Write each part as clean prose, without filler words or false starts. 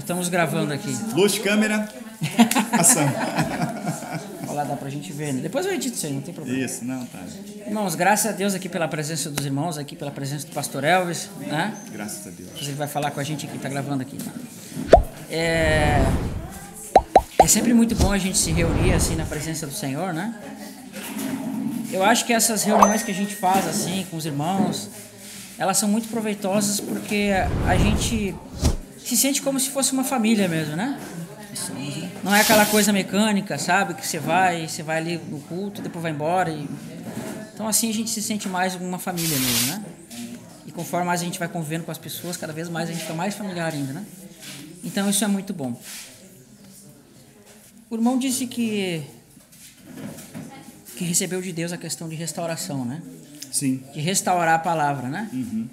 Nós estamos gravando aqui. Luz, câmera, ação. Olha lá, dá pra gente ver, né? Depois eu edito isso aí, não tem problema. Isso, não, tá. Irmãos, graças a Deus aqui pela presença dos irmãos, aqui pela presença do pastor Elvis, né? Graças a Deus. Ele vai falar com a gente aqui, tá gravando aqui, tá? É sempre muito bom a gente se reunir assim na presença do Senhor, né? Eu acho que essas reuniões que a gente faz assim com os irmãos, elas são muito proveitosas porque a gente se sente como se fosse uma família mesmo, né? Não é aquela coisa mecânica, sabe? Que você vai ali no culto, depois vai embora. Então assim a gente se sente mais uma família mesmo, né? E conforme mais a gente vai convivendo com as pessoas, cada vez mais a gente fica mais familiar ainda, né? Então isso é muito bom. O irmão disse que recebeu de Deus a questão de restauração, né? Sim. De restaurar a palavra, né? Uhum.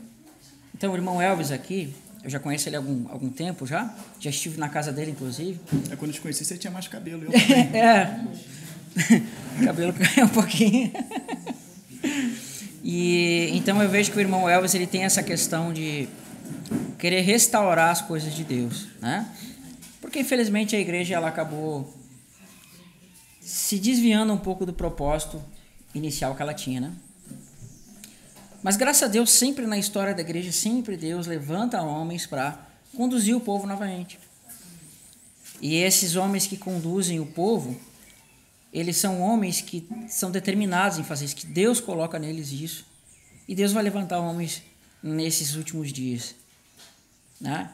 Então o irmão Elvis aqui, eu já conheço ele há algum tempo já estive na casa dele, inclusive. Quando eu te conheci, você tinha mais cabelo. Eu também. O cabelo caiu um pouquinho. E então eu vejo que o irmão Elvis ele tem essa questão de querer restaurar as coisas de Deus, né? Porque infelizmente a igreja ela acabou se desviando um pouco do propósito inicial que ela tinha, né? Mas graças a Deus, sempre na história da igreja, sempre Deus levanta homens para conduzir o povo novamente. E esses homens que conduzem o povo, eles são homens que são determinados em fazer isso, que Deus coloca neles isso. E Deus vai levantar homens nesses últimos dias, né?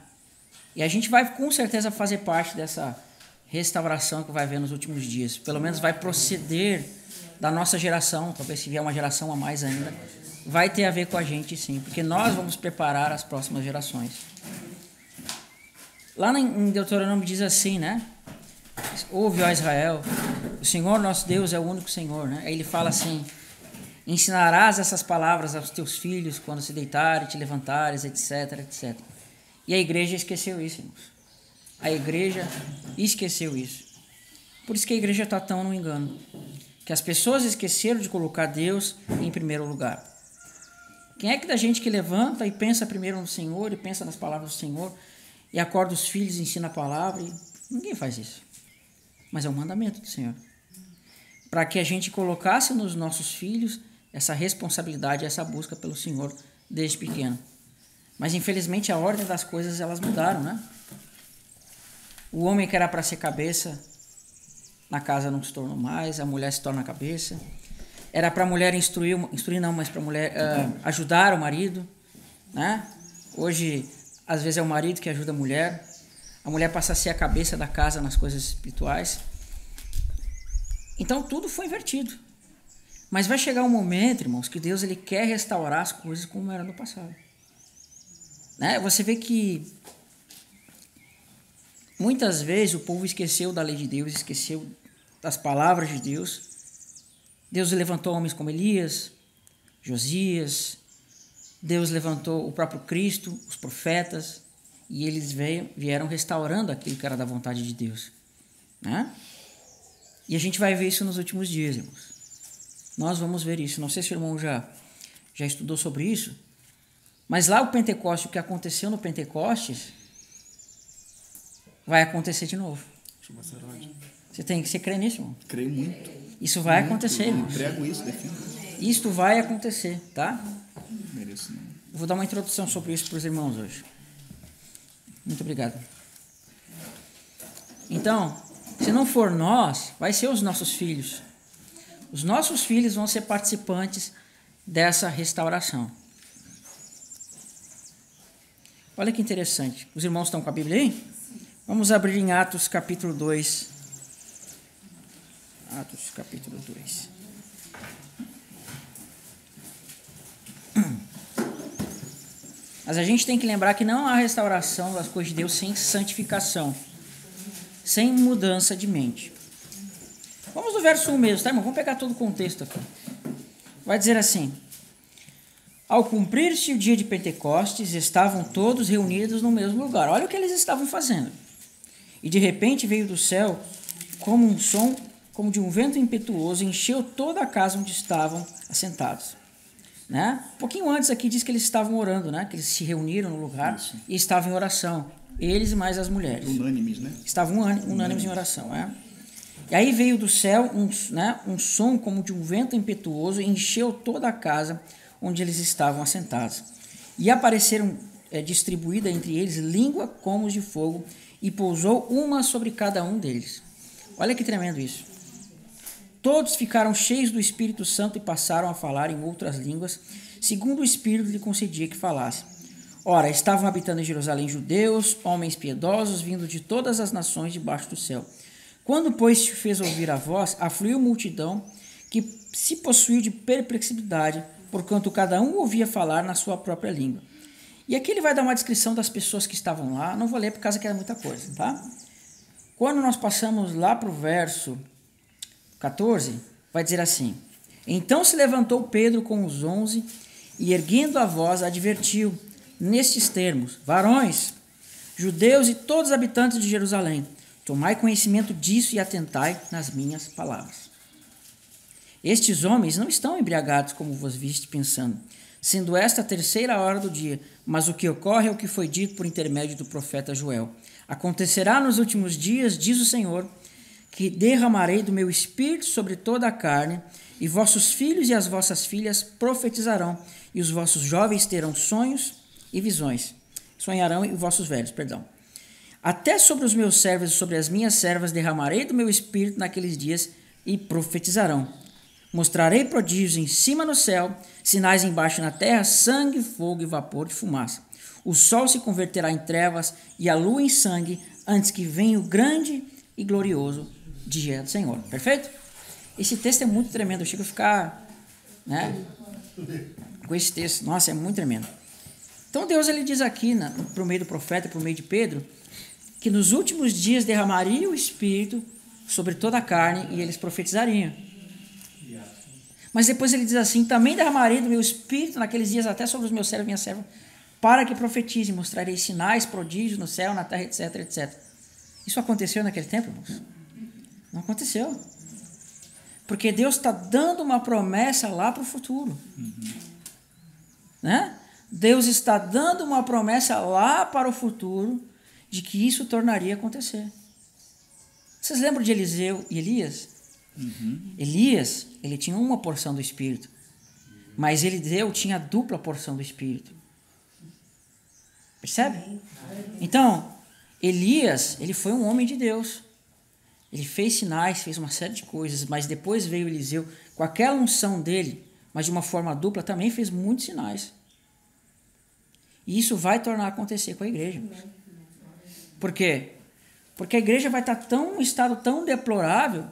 E a gente vai com certeza fazer parte dessa restauração que vai haver nos últimos dias. Pelo menos vai proceder da nossa geração, talvez se vier uma geração a mais ainda, vai ter a ver com a gente sim, porque nós vamos preparar as próximas gerações. Lá em Deuteronômio diz assim, né? Ouve, ó Israel, o Senhor nosso Deus é o único Senhor, né? Aí ele fala assim: ensinarás essas palavras aos teus filhos quando se deitarem, te levantares, etc, etc. E a igreja esqueceu isso, irmãos. A igreja esqueceu isso. Por isso que a igreja está tão no engano. Que as pessoas esqueceram de colocar Deus em primeiro lugar. Quem é que da gente que levanta e pensa primeiro no Senhor e pensa nas palavras do Senhor e acorda os filhos e ensina a palavra? Ninguém faz isso. Mas é um mandamento do Senhor. Para que a gente colocasse nos nossos filhos essa responsabilidade, essa busca pelo Senhor desde pequeno. Mas infelizmente a ordem das coisas elas mudaram, né? O homem que era para ser cabeça na casa não se tornou mais, a mulher se torna a cabeça. Era para a mulher instruir não, mas para a mulher ajudar o marido, né? Hoje, às vezes é o marido que ajuda a mulher passa a ser a cabeça da casa nas coisas espirituais. Então tudo foi invertido. Mas vai chegar um momento, irmãos, que Deus ele quer restaurar as coisas como era no passado. Né? Você vê que muitas vezes o povo esqueceu da lei de Deus, esqueceu das palavras de Deus. Deus levantou homens como Elias, Josias. Deus levantou o próprio Cristo, os profetas, e eles vieram restaurando aquilo que era da vontade de Deus. Né? E a gente vai ver isso nos últimos dias, irmãos. Nós vamos ver isso. Não sei se o irmão já estudou sobre isso, mas lá o Pentecostes, o que aconteceu no Pentecostes, vai acontecer de novo. Você crê nisso, irmão? Creio muito. Isso vai acontecer, irmão. Prego isso, defendo. Isto vai acontecer, tá? Mereço não. Eu vou dar uma introdução sobre isso para os irmãos hoje. Muito obrigado. Então, se não for nós, vai ser os nossos filhos. Os nossos filhos vão ser participantes dessa restauração. Olha que interessante. Os irmãos estão com a Bíblia aí? Vamos abrir em Atos capítulo 2. Atos capítulo 2. Mas a gente tem que lembrar que não há restauração das coisas de Deus sem santificação, sem mudança de mente. Vamos no verso 1 mesmo, tá, irmão? Vamos pegar todo o contexto aqui. Vai dizer assim: ao cumprir-se o dia de Pentecostes, estavam todos reunidos no mesmo lugar. Olha o que eles estavam fazendo. E de repente veio do céu como um som, como de um vento impetuoso, encheu toda a casa onde estavam assentados. né? Um pouquinho antes aqui diz que eles estavam orando, né? Que eles se reuniram no lugar e estavam em oração. Eles e mais as mulheres. Unânimes, né? Estavam unânimes em oração, né? E aí veio do céu um som como de um vento impetuoso e encheu toda a casa onde eles estavam assentados. E apareceram distribuída entre eles língua como de fogo e pousou uma sobre cada um deles. Olha que tremendo isso. Todos ficaram cheios do Espírito Santo e passaram a falar em outras línguas, segundo o Espírito lhe concedia que falasse. Ora, estavam habitando em Jerusalém judeus, homens piedosos, vindo de todas as nações debaixo do céu. Quando, pois, se fez ouvir a voz, afluiu multidão que se possuiu de perplexidade, porquanto cada um ouvia falar na sua própria língua. E aqui ele vai dar uma descrição das pessoas que estavam lá. Não vou ler por causa que era muita coisa, tá? Quando nós passamos lá para o verso 14, vai dizer assim: Então se levantou Pedro com os 11 e, erguendo a voz, advertiu nestes termos: Varões, judeus e todos os habitantes de Jerusalém, tomai conhecimento disso e atentai nas minhas palavras. Estes homens não estão embriagados, como vos viste pensando, sendo esta a terceira hora do dia, mas o que ocorre é o que foi dito por intermédio do profeta Joel. Acontecerá nos últimos dias, diz o Senhor, que derramarei do meu espírito sobre toda a carne, e vossos filhos e as vossas filhas profetizarão, e os vossos jovens terão sonhos e visões. Sonharão e vossos velhos, perdão. Até sobre os meus servos e sobre as minhas servas derramarei do meu espírito naqueles dias e profetizarão. Mostrarei prodígios em cima no céu, sinais embaixo na terra, sangue, fogo e vapor de fumaça. O sol se converterá em trevas e a lua em sangue, antes que venha o grande e glorioso dia do Senhor. Perfeito? Esse texto é muito tremendo. Eu chego a ficar, né, com esse texto. Nossa, é muito tremendo. Então Deus ele diz aqui, por meio do profeta, por meio de Pedro, que nos últimos dias derramaria o Espírito sobre toda a carne e eles profetizariam. Mas depois ele diz assim: também derramarei do meu Espírito naqueles dias até sobre os meus servos e minhas servas, para que profetize, mostrarei sinais, prodígios no céu, na terra, etc, etc. Isso aconteceu naquele tempo, irmãos? Não aconteceu. Porque Deus está dando uma promessa lá para o futuro. Né? Deus está dando uma promessa lá para o futuro de que isso tornaria a acontecer. Vocês lembram de Eliseu e Elias? Elias, ele tinha uma porção do Espírito, mas Eliseu tinha a dupla porção do Espírito. Percebe? Então, Elias, ele foi um homem de Deus. Ele fez sinais, fez uma série de coisas, mas depois veio Eliseu com aquela unção dele, mas de uma forma dupla, também fez muitos sinais. E isso vai tornar a acontecer com a igreja. Por quê? Porque a igreja vai estar em um estado tão deplorável,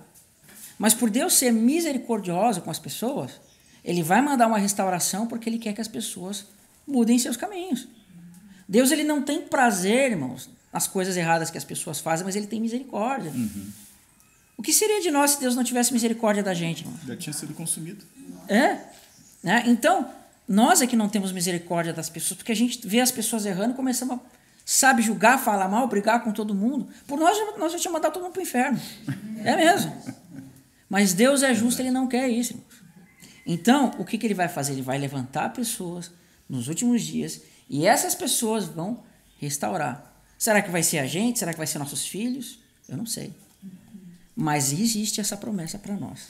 mas por Deus ser misericordioso com as pessoas, ele vai mandar uma restauração porque ele quer que as pessoas mudem seus caminhos. Deus ele não tem prazer, irmãos, nas coisas erradas que as pessoas fazem, mas ele tem misericórdia. O que seria de nós se Deus não tivesse misericórdia da gente, irmão? Já tinha sido consumido. Né? Então, nós é que não temos misericórdia das pessoas, porque a gente vê as pessoas errando e começamos a, julgar, falar mal, brigar com todo mundo. Por nós já tínhamos mandado todo mundo para o inferno. É mesmo. Mas Deus é justo, ele não quer isso, irmãos. Então, o que ele vai fazer? Ele vai levantar pessoas nos últimos dias e essas pessoas vão restaurar. Será que vai ser a gente? Será que vai ser nossos filhos? Eu não sei. Mas existe essa promessa para nós.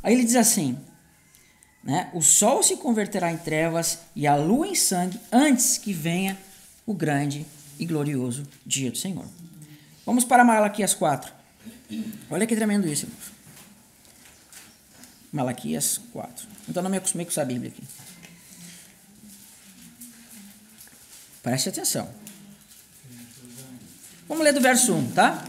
Aí ele diz assim, né? O sol se converterá em trevas e a lua em sangue antes que venha o grande e glorioso dia do Senhor. Vamos para Malaquias 4. Olha que tremendo isso, irmãos. Malaquias 4. Então não me acostumei com essa Bíblia aqui. Preste atenção. Vamos ler do verso 1, tá?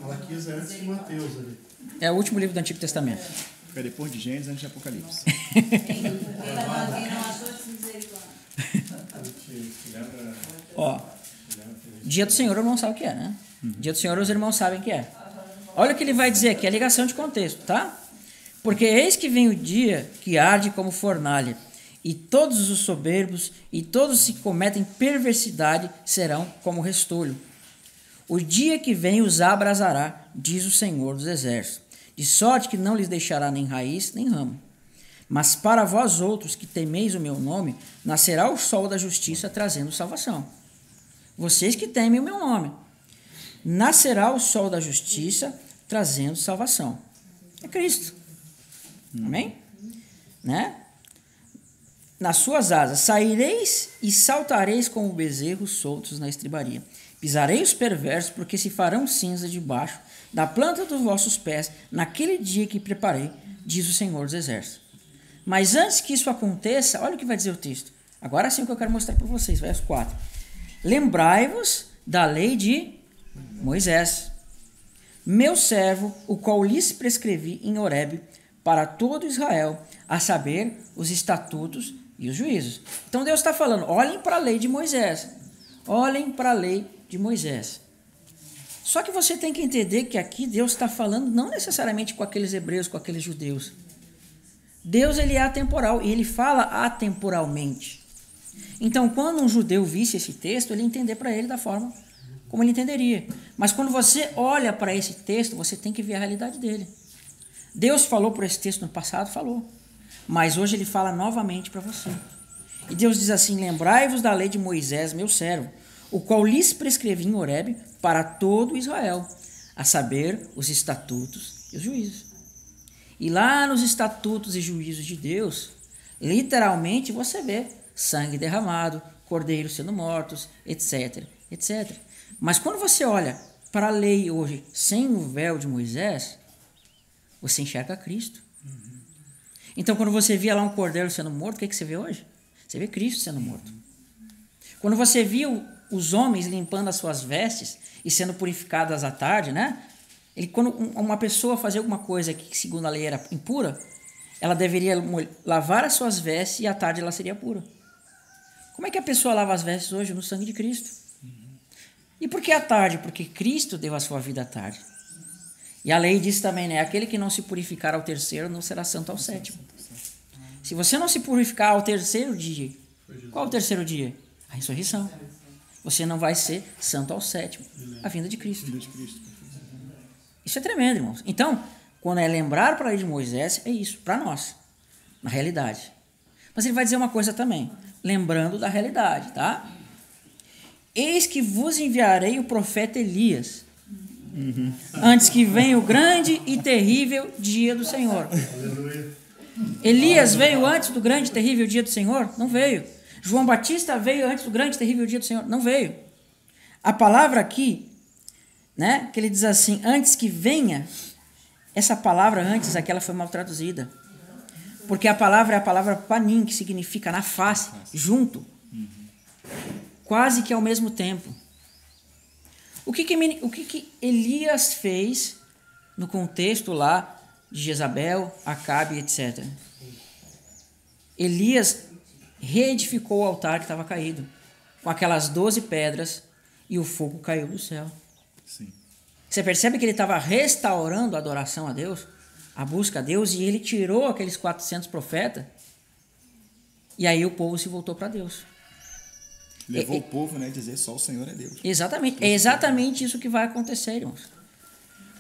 Malaquias é antes de Mateus ali. É o último livro do Antigo Testamento. Fica depois de Gênesis, antes de Apocalipse. Ó, dia do Senhor, o irmão sabe o que é, né? Dia do Senhor, os irmãos sabem o que é. Olha o que ele vai dizer aqui, a ligação de contexto, tá? Porque eis que vem o dia que arde como fornalha, e todos os soberbos e todos os que cometem perversidade serão como restolho. O dia que vem os abrasará, diz o Senhor dos Exércitos, de sorte que não lhes deixará nem raiz nem ramo. Mas para vós outros que temeis o meu nome, nascerá o sol da justiça trazendo salvação. Vocês que temem o meu nome, nascerá o sol da justiça trazendo salvação. É Cristo. Amém? Né? Nas suas asas saireis e saltareis como bezerros soltos na estribaria. Pisarei os perversos, porque se farão cinza debaixo da planta dos vossos pés, naquele dia que preparei, diz o Senhor dos Exércitos. Mas antes que isso aconteça, olha o que vai dizer o texto. Agora sim o que eu quero mostrar para vocês, verso 4. Lembrai-vos da lei de Moisés, meu servo, o qual lhes prescrevi em Horebe para todo Israel, a saber, os estatutos e os juízos. Então Deus está falando, olhem para a lei de Moisés. Olhem para a lei de Moisés. Só que você tem que entender que aqui Deus está falando não necessariamente com aqueles hebreus, com aqueles judeus. Deus, ele é atemporal e ele fala atemporalmente. Então, quando um judeu visse esse texto, ele ia entender para ele da forma como ele entenderia. Mas quando você olha para esse texto, você tem que ver a realidade dele. Deus falou por esse texto no passado, falou. Mas hoje ele fala novamente para você. E Deus diz assim, lembrai-vos da lei de Moisés, meu servo, o qual lhes prescrevi em Horebe para todo Israel, a saber, os estatutos e os juízos. E lá nos estatutos e juízos de Deus, literalmente você vê sangue derramado, cordeiros sendo mortos, etc, etc. Mas quando você olha para a lei hoje sem o véu de Moisés, você enxerga Cristo. Então, quando você via lá um cordeiro sendo morto, o que você vê hoje? Você vê Cristo sendo morto. Quando você viu os homens limpando as suas vestes e sendo purificadas à tarde, né? Quando uma pessoa fazia alguma coisa que, segundo a lei, era impura, ela deveria lavar as suas vestes e à tarde ela seria pura. Como é que a pessoa lava as vestes hoje? No sangue de Cristo. E por que à tarde? Porque Cristo deu a sua vida à tarde. E a lei diz também, né? Aquele que não se purificar ao terceiro não será santo ao sétimo. Se você não se purificar ao terceiro dia, qual é o terceiro dia? A ressurreição. Você não vai ser santo ao sétimo, a vinda de Cristo. Isso é tremendo, irmãos. Então, quando é lembrar para a lei de Moisés, é isso, para nós, na realidade. Mas ele vai dizer uma coisa também, lembrando da realidade, tá? Eis que vos enviarei o profeta Elias, antes que venha o grande e terrível dia do Senhor. Aleluia. Elias veio antes do grande e terrível dia do Senhor? Não veio. João Batista veio antes do grande e terrível dia do Senhor? Não veio. A palavra aqui, né, que ele diz assim, antes que venha, essa palavra antes aqui, ela foi mal traduzida. Porque a palavra é a palavra panim, que significa na face, junto. Quase que ao mesmo tempo. O que Elias fez no contexto lá de Jezabel, Acabe, etc. Elias reedificou o altar que estava caído, com aquelas 12 pedras, e o fogo caiu do céu. Sim. Você percebe que ele estava restaurando a adoração a Deus, a busca a Deus, e ele tirou aqueles 400 profetas, e aí o povo se voltou para Deus. Levou o povo, né, a dizer só o Senhor é Deus. Exatamente. É exatamente isso que vai acontecer, irmãos.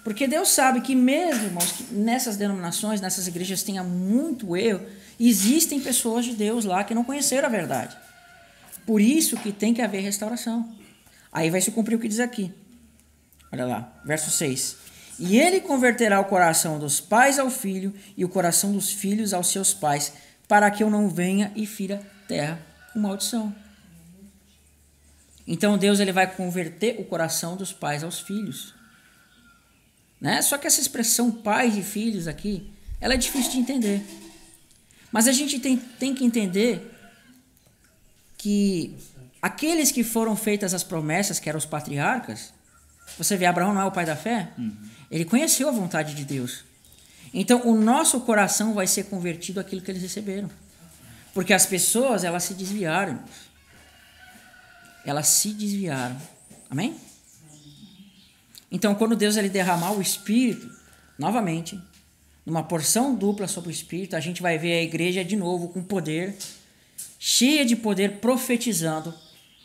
Porque Deus sabe que mesmo, irmãos, que nessas denominações, nessas igrejas tenha muito erro, existem pessoas de Deus lá que não conheceram a verdade. Por isso que tem que haver restauração. Aí vai se cumprir o que diz aqui. Olha lá, verso 6. E ele converterá o coração dos pais ao filho e o coração dos filhos aos seus pais, para que eu não venha e fira terra com maldição. Então Deus, ele vai converter o coração dos pais aos filhos. Né? Só que essa expressão pais e filhos aqui, ela é difícil de entender. Mas a gente tem que entender que aqueles que foram feitas as promessas, que eram os patriarcas, você vê, Abraão não é o pai da fé? Ele conheceu a vontade de Deus. Então, o nosso coração vai ser convertido àquilo que eles receberam. Porque as pessoas, elas se desviaram, irmãos. Elas se desviaram. Amém? Então, quando Deus ele derramar o Espírito, novamente, numa porção dupla sobre o Espírito, a gente vai ver a igreja de novo com poder, cheia de poder, profetizando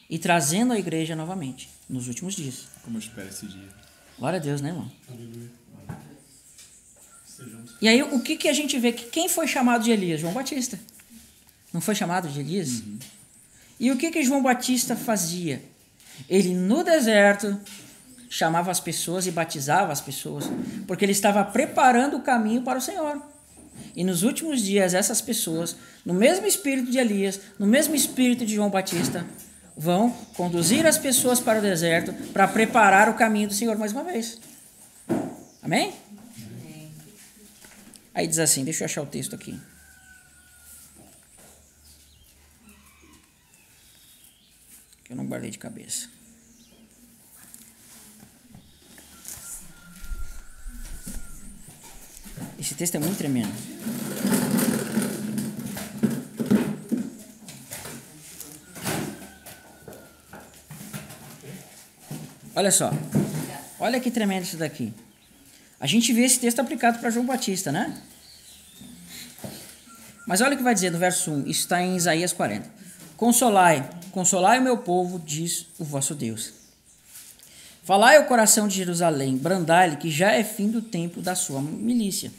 e trazendo a igreja novamente, nos últimos dias. Como eu espero esse dia. Glória a Deus, né, irmão? Aleluia. E aí o que a gente vê? Que quem foi chamado de Elias? João Batista. Não foi chamado de Elias? E o que João Batista fazia? Ele no deserto chamava as pessoas e batizava as pessoas, porque ele estava preparando o caminho para o Senhor. E nos últimos dias, essas pessoas, no mesmo espírito de Elias, no mesmo espírito de João Batista, vão conduzir as pessoas para o deserto para preparar o caminho do Senhor mais uma vez. Amém? Amém. Aí diz assim, deixa eu achar o texto aqui. Que eu não guardei de cabeça. Esse texto é muito tremendo. Olha só. Olha que tremendo isso daqui. A gente vê esse texto aplicado para João Batista, né? Mas olha o que vai dizer no verso 1. Isso está em Isaías 40. Consolai o meu povo, diz o vosso Deus. Falai ao coração de Jerusalém, brandai-lhe que já é fim do tempo da sua milícia,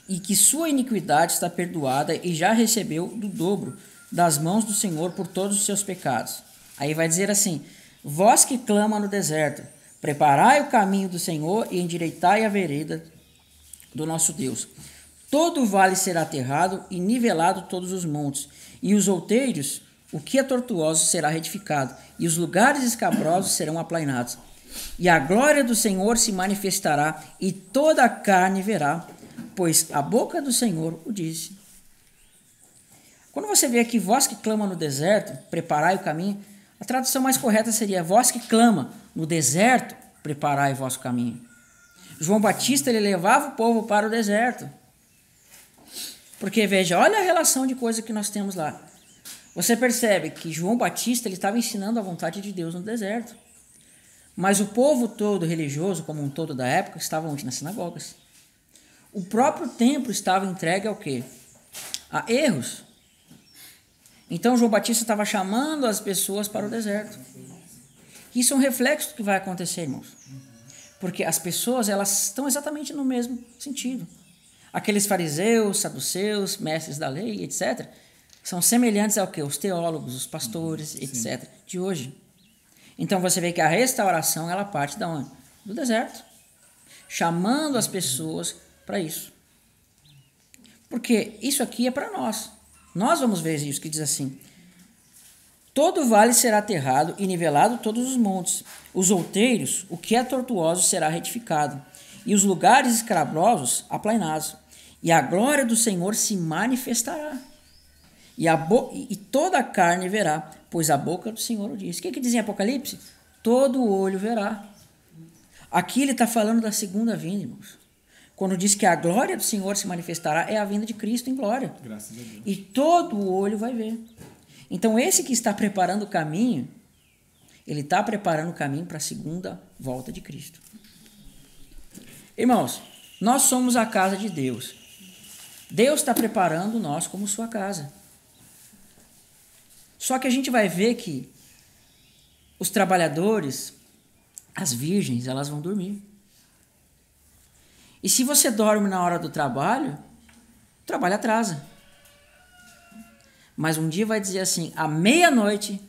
e que sua iniquidade está perdoada e já recebeu do dobro das mãos do Senhor por todos os seus pecados. Aí vai dizer assim, vós que clama no deserto, preparai o caminho do Senhor e endireitai a vereda do nosso Deus. Todo o vale será aterrado e nivelado todos os montes, e os outeiros, o que é tortuoso, será retificado, e os lugares escabrosos serão aplainados. E a glória do Senhor se manifestará, e toda a carne verá, pois a boca do Senhor o disse. Quando você vê aqui, vós que clama no deserto, preparai o caminho, a tradução mais correta seria, vós que clama no deserto, preparai o vosso caminho. João Batista, ele levava o povo para o deserto. Porque, veja, olha a relação de coisa que nós temos lá. Você percebe que João Batista, ele estava ensinando a vontade de Deus no deserto. Mas o povo todo religioso, como um todo da época, estava onde? Nas sinagogas. O próprio templo estava entregue ao quê? A erros. Então João Batista estava chamando as pessoas para o deserto. Isso é um reflexo do que vai acontecer, irmãos. Porque as pessoas, elas estão exatamente no mesmo sentido. Aqueles fariseus, saduceus, mestres da lei, etc., são semelhantes ao quê? Os teólogos, os pastores, etc., de hoje. Então você vê que a restauração, ela parte da onde? Do deserto. Chamando as pessoas para isso. Porque isso aqui é para nós. Nós vamos ver isso que diz assim. Todo vale será aterrado e nivelado todos os montes. Os outeiros, o que é tortuoso, será retificado. E os lugares escabrosos aplainados. E a glória do Senhor se manifestará. E toda a carne verá, pois a boca do Senhor o diz. O que diz em Apocalipse? Todo olho verá. Aqui ele está falando da segunda vinda, irmãos. Quando diz que a glória do Senhor se manifestará, é a vinda de Cristo em glória. Graças a Deus. E todo o olho vai ver. Então, esse que está preparando o caminho, ele está preparando o caminho para a segunda volta de Cristo. Irmãos, nós somos a casa de Deus. Deus está preparando nós como sua casa. Só que a gente vai ver que os trabalhadores, as virgens, elas vão dormir. E se você dorme na hora do trabalho, o trabalho atrasa. Mas um dia vai dizer assim, à meia-noite,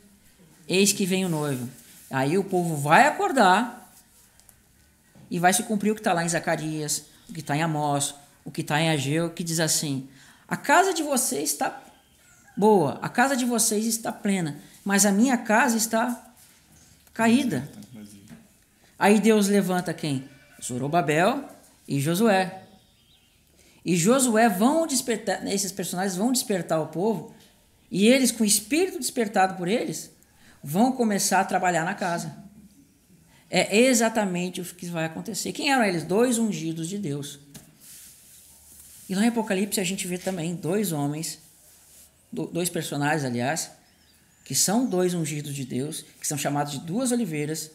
eis que vem o noivo. Aí o povo vai acordar e vai se cumprir o que está lá em Zacarias, o que está em Amós, o que está em Ageu, que diz assim, a casa de vocês está boa, a casa de vocês está plena, mas a minha casa está caída. Aí Deus levanta quem? Zorobabel e Josué. E Josué vão despertar, esses personagens vão despertar o povo, e eles, com o espírito despertado por eles, vão começar a trabalhar na casa. É exatamente o que vai acontecer. Quem eram eles? 2 ungidos de Deus. E lá em Apocalipse a gente vê também 2 homens, 2 personagens, aliás, que são 2 ungidos de Deus, que são chamados de 2 oliveiras.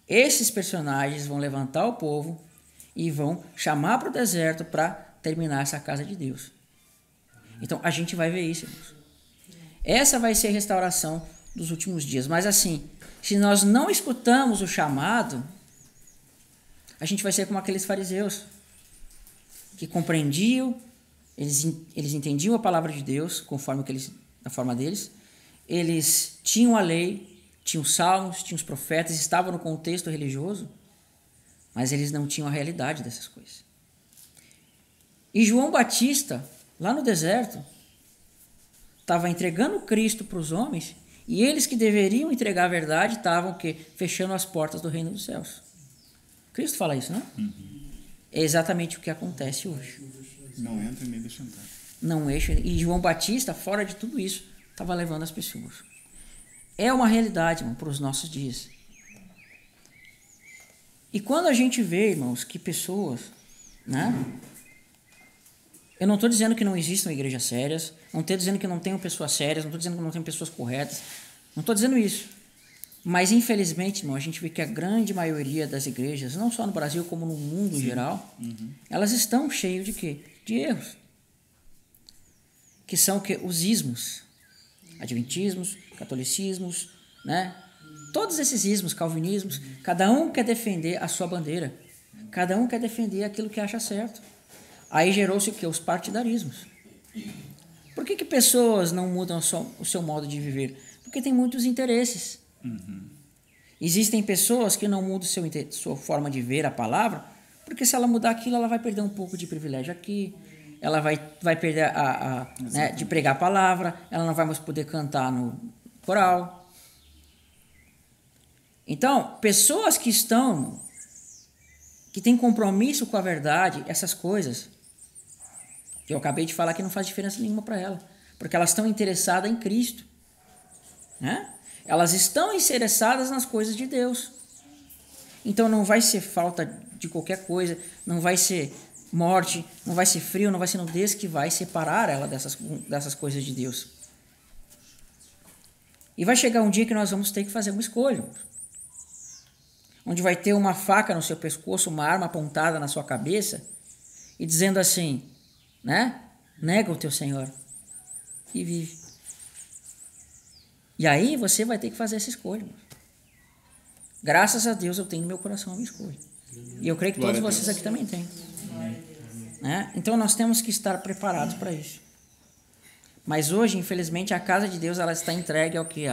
Esses personagens vão levantar o povo e vão chamar para o deserto para terminar essa casa de Deus. Então, a gente vai ver isso, irmãos. Essa vai ser a restauração dos últimos dias. Mas assim, se nós não escutamos o chamado, a gente vai ser como aqueles fariseus. que compreendiam, eles entendiam a palavra de Deus conforme a forma deles, eles tinham a lei, tinham os salmos, tinham os profetas, estavam no contexto religioso, mas eles não tinham a realidade dessas coisas. E João Batista, lá no deserto, estava entregando Cristo para os homens, e eles que deveriam entregar a verdade estavam fechando as portas do reino dos céus. Cristo fala isso, não? É exatamente o que acontece hoje. Não entra e nem deixa entrar. Não enche. E João Batista, fora de tudo isso, estava levando as pessoas. É uma realidade, irmão, para os nossos dias. E quando a gente vê, irmãos, que pessoas, né? Eu não estou dizendo que não existam igrejas sérias, não estou dizendo que não tenham pessoas sérias, não estou dizendo que não tenham pessoas corretas, não estou dizendo isso. Mas, infelizmente, irmão, a gente vê que a grande maioria das igrejas, não só no Brasil, como no mundo em geral, elas estão cheias de quê? De erros. Que são os ismos, adventismos, catolicismos, né? Todos esses ismos, calvinismos, cada um quer defender a sua bandeira. Cada um quer defender aquilo que acha certo. Aí gerou-se o quê? Os partidarismos. Por que pessoas não mudam o seu modo de viver? Porque tem muitos interesses. Existem pessoas que não mudam sua forma de ver a palavra, porque se ela mudar aquilo, ela vai perder um pouco de privilégio aqui, ela vai perder né, de pregar a palavra, ela não vai mais poder cantar no coral. Então, pessoas que têm compromisso com a verdade, essas coisas, que eu acabei de falar que não faz diferença nenhuma para ela, porque elas estão interessadas em Cristo, né? Elas estão interessadas nas coisas de Deus. Então não vai ser falta de qualquer coisa, não vai ser morte, não vai ser frio, não vai ser nudez que vai separar ela dessas coisas de Deus. E vai chegar um dia que nós vamos ter que fazer uma escolha, onde vai ter uma faca no seu pescoço, uma arma apontada na sua cabeça e dizendo assim, né? Nega o teu Senhor e vive. E aí você vai ter que fazer essa escolha. Graças a Deus eu tenho no meu coração a minha escolha. E eu creio que todos vocês aqui também têm. Né? Então nós temos que estar preparados para isso. Mas hoje, infelizmente, a casa de Deus ela está entregue ao que?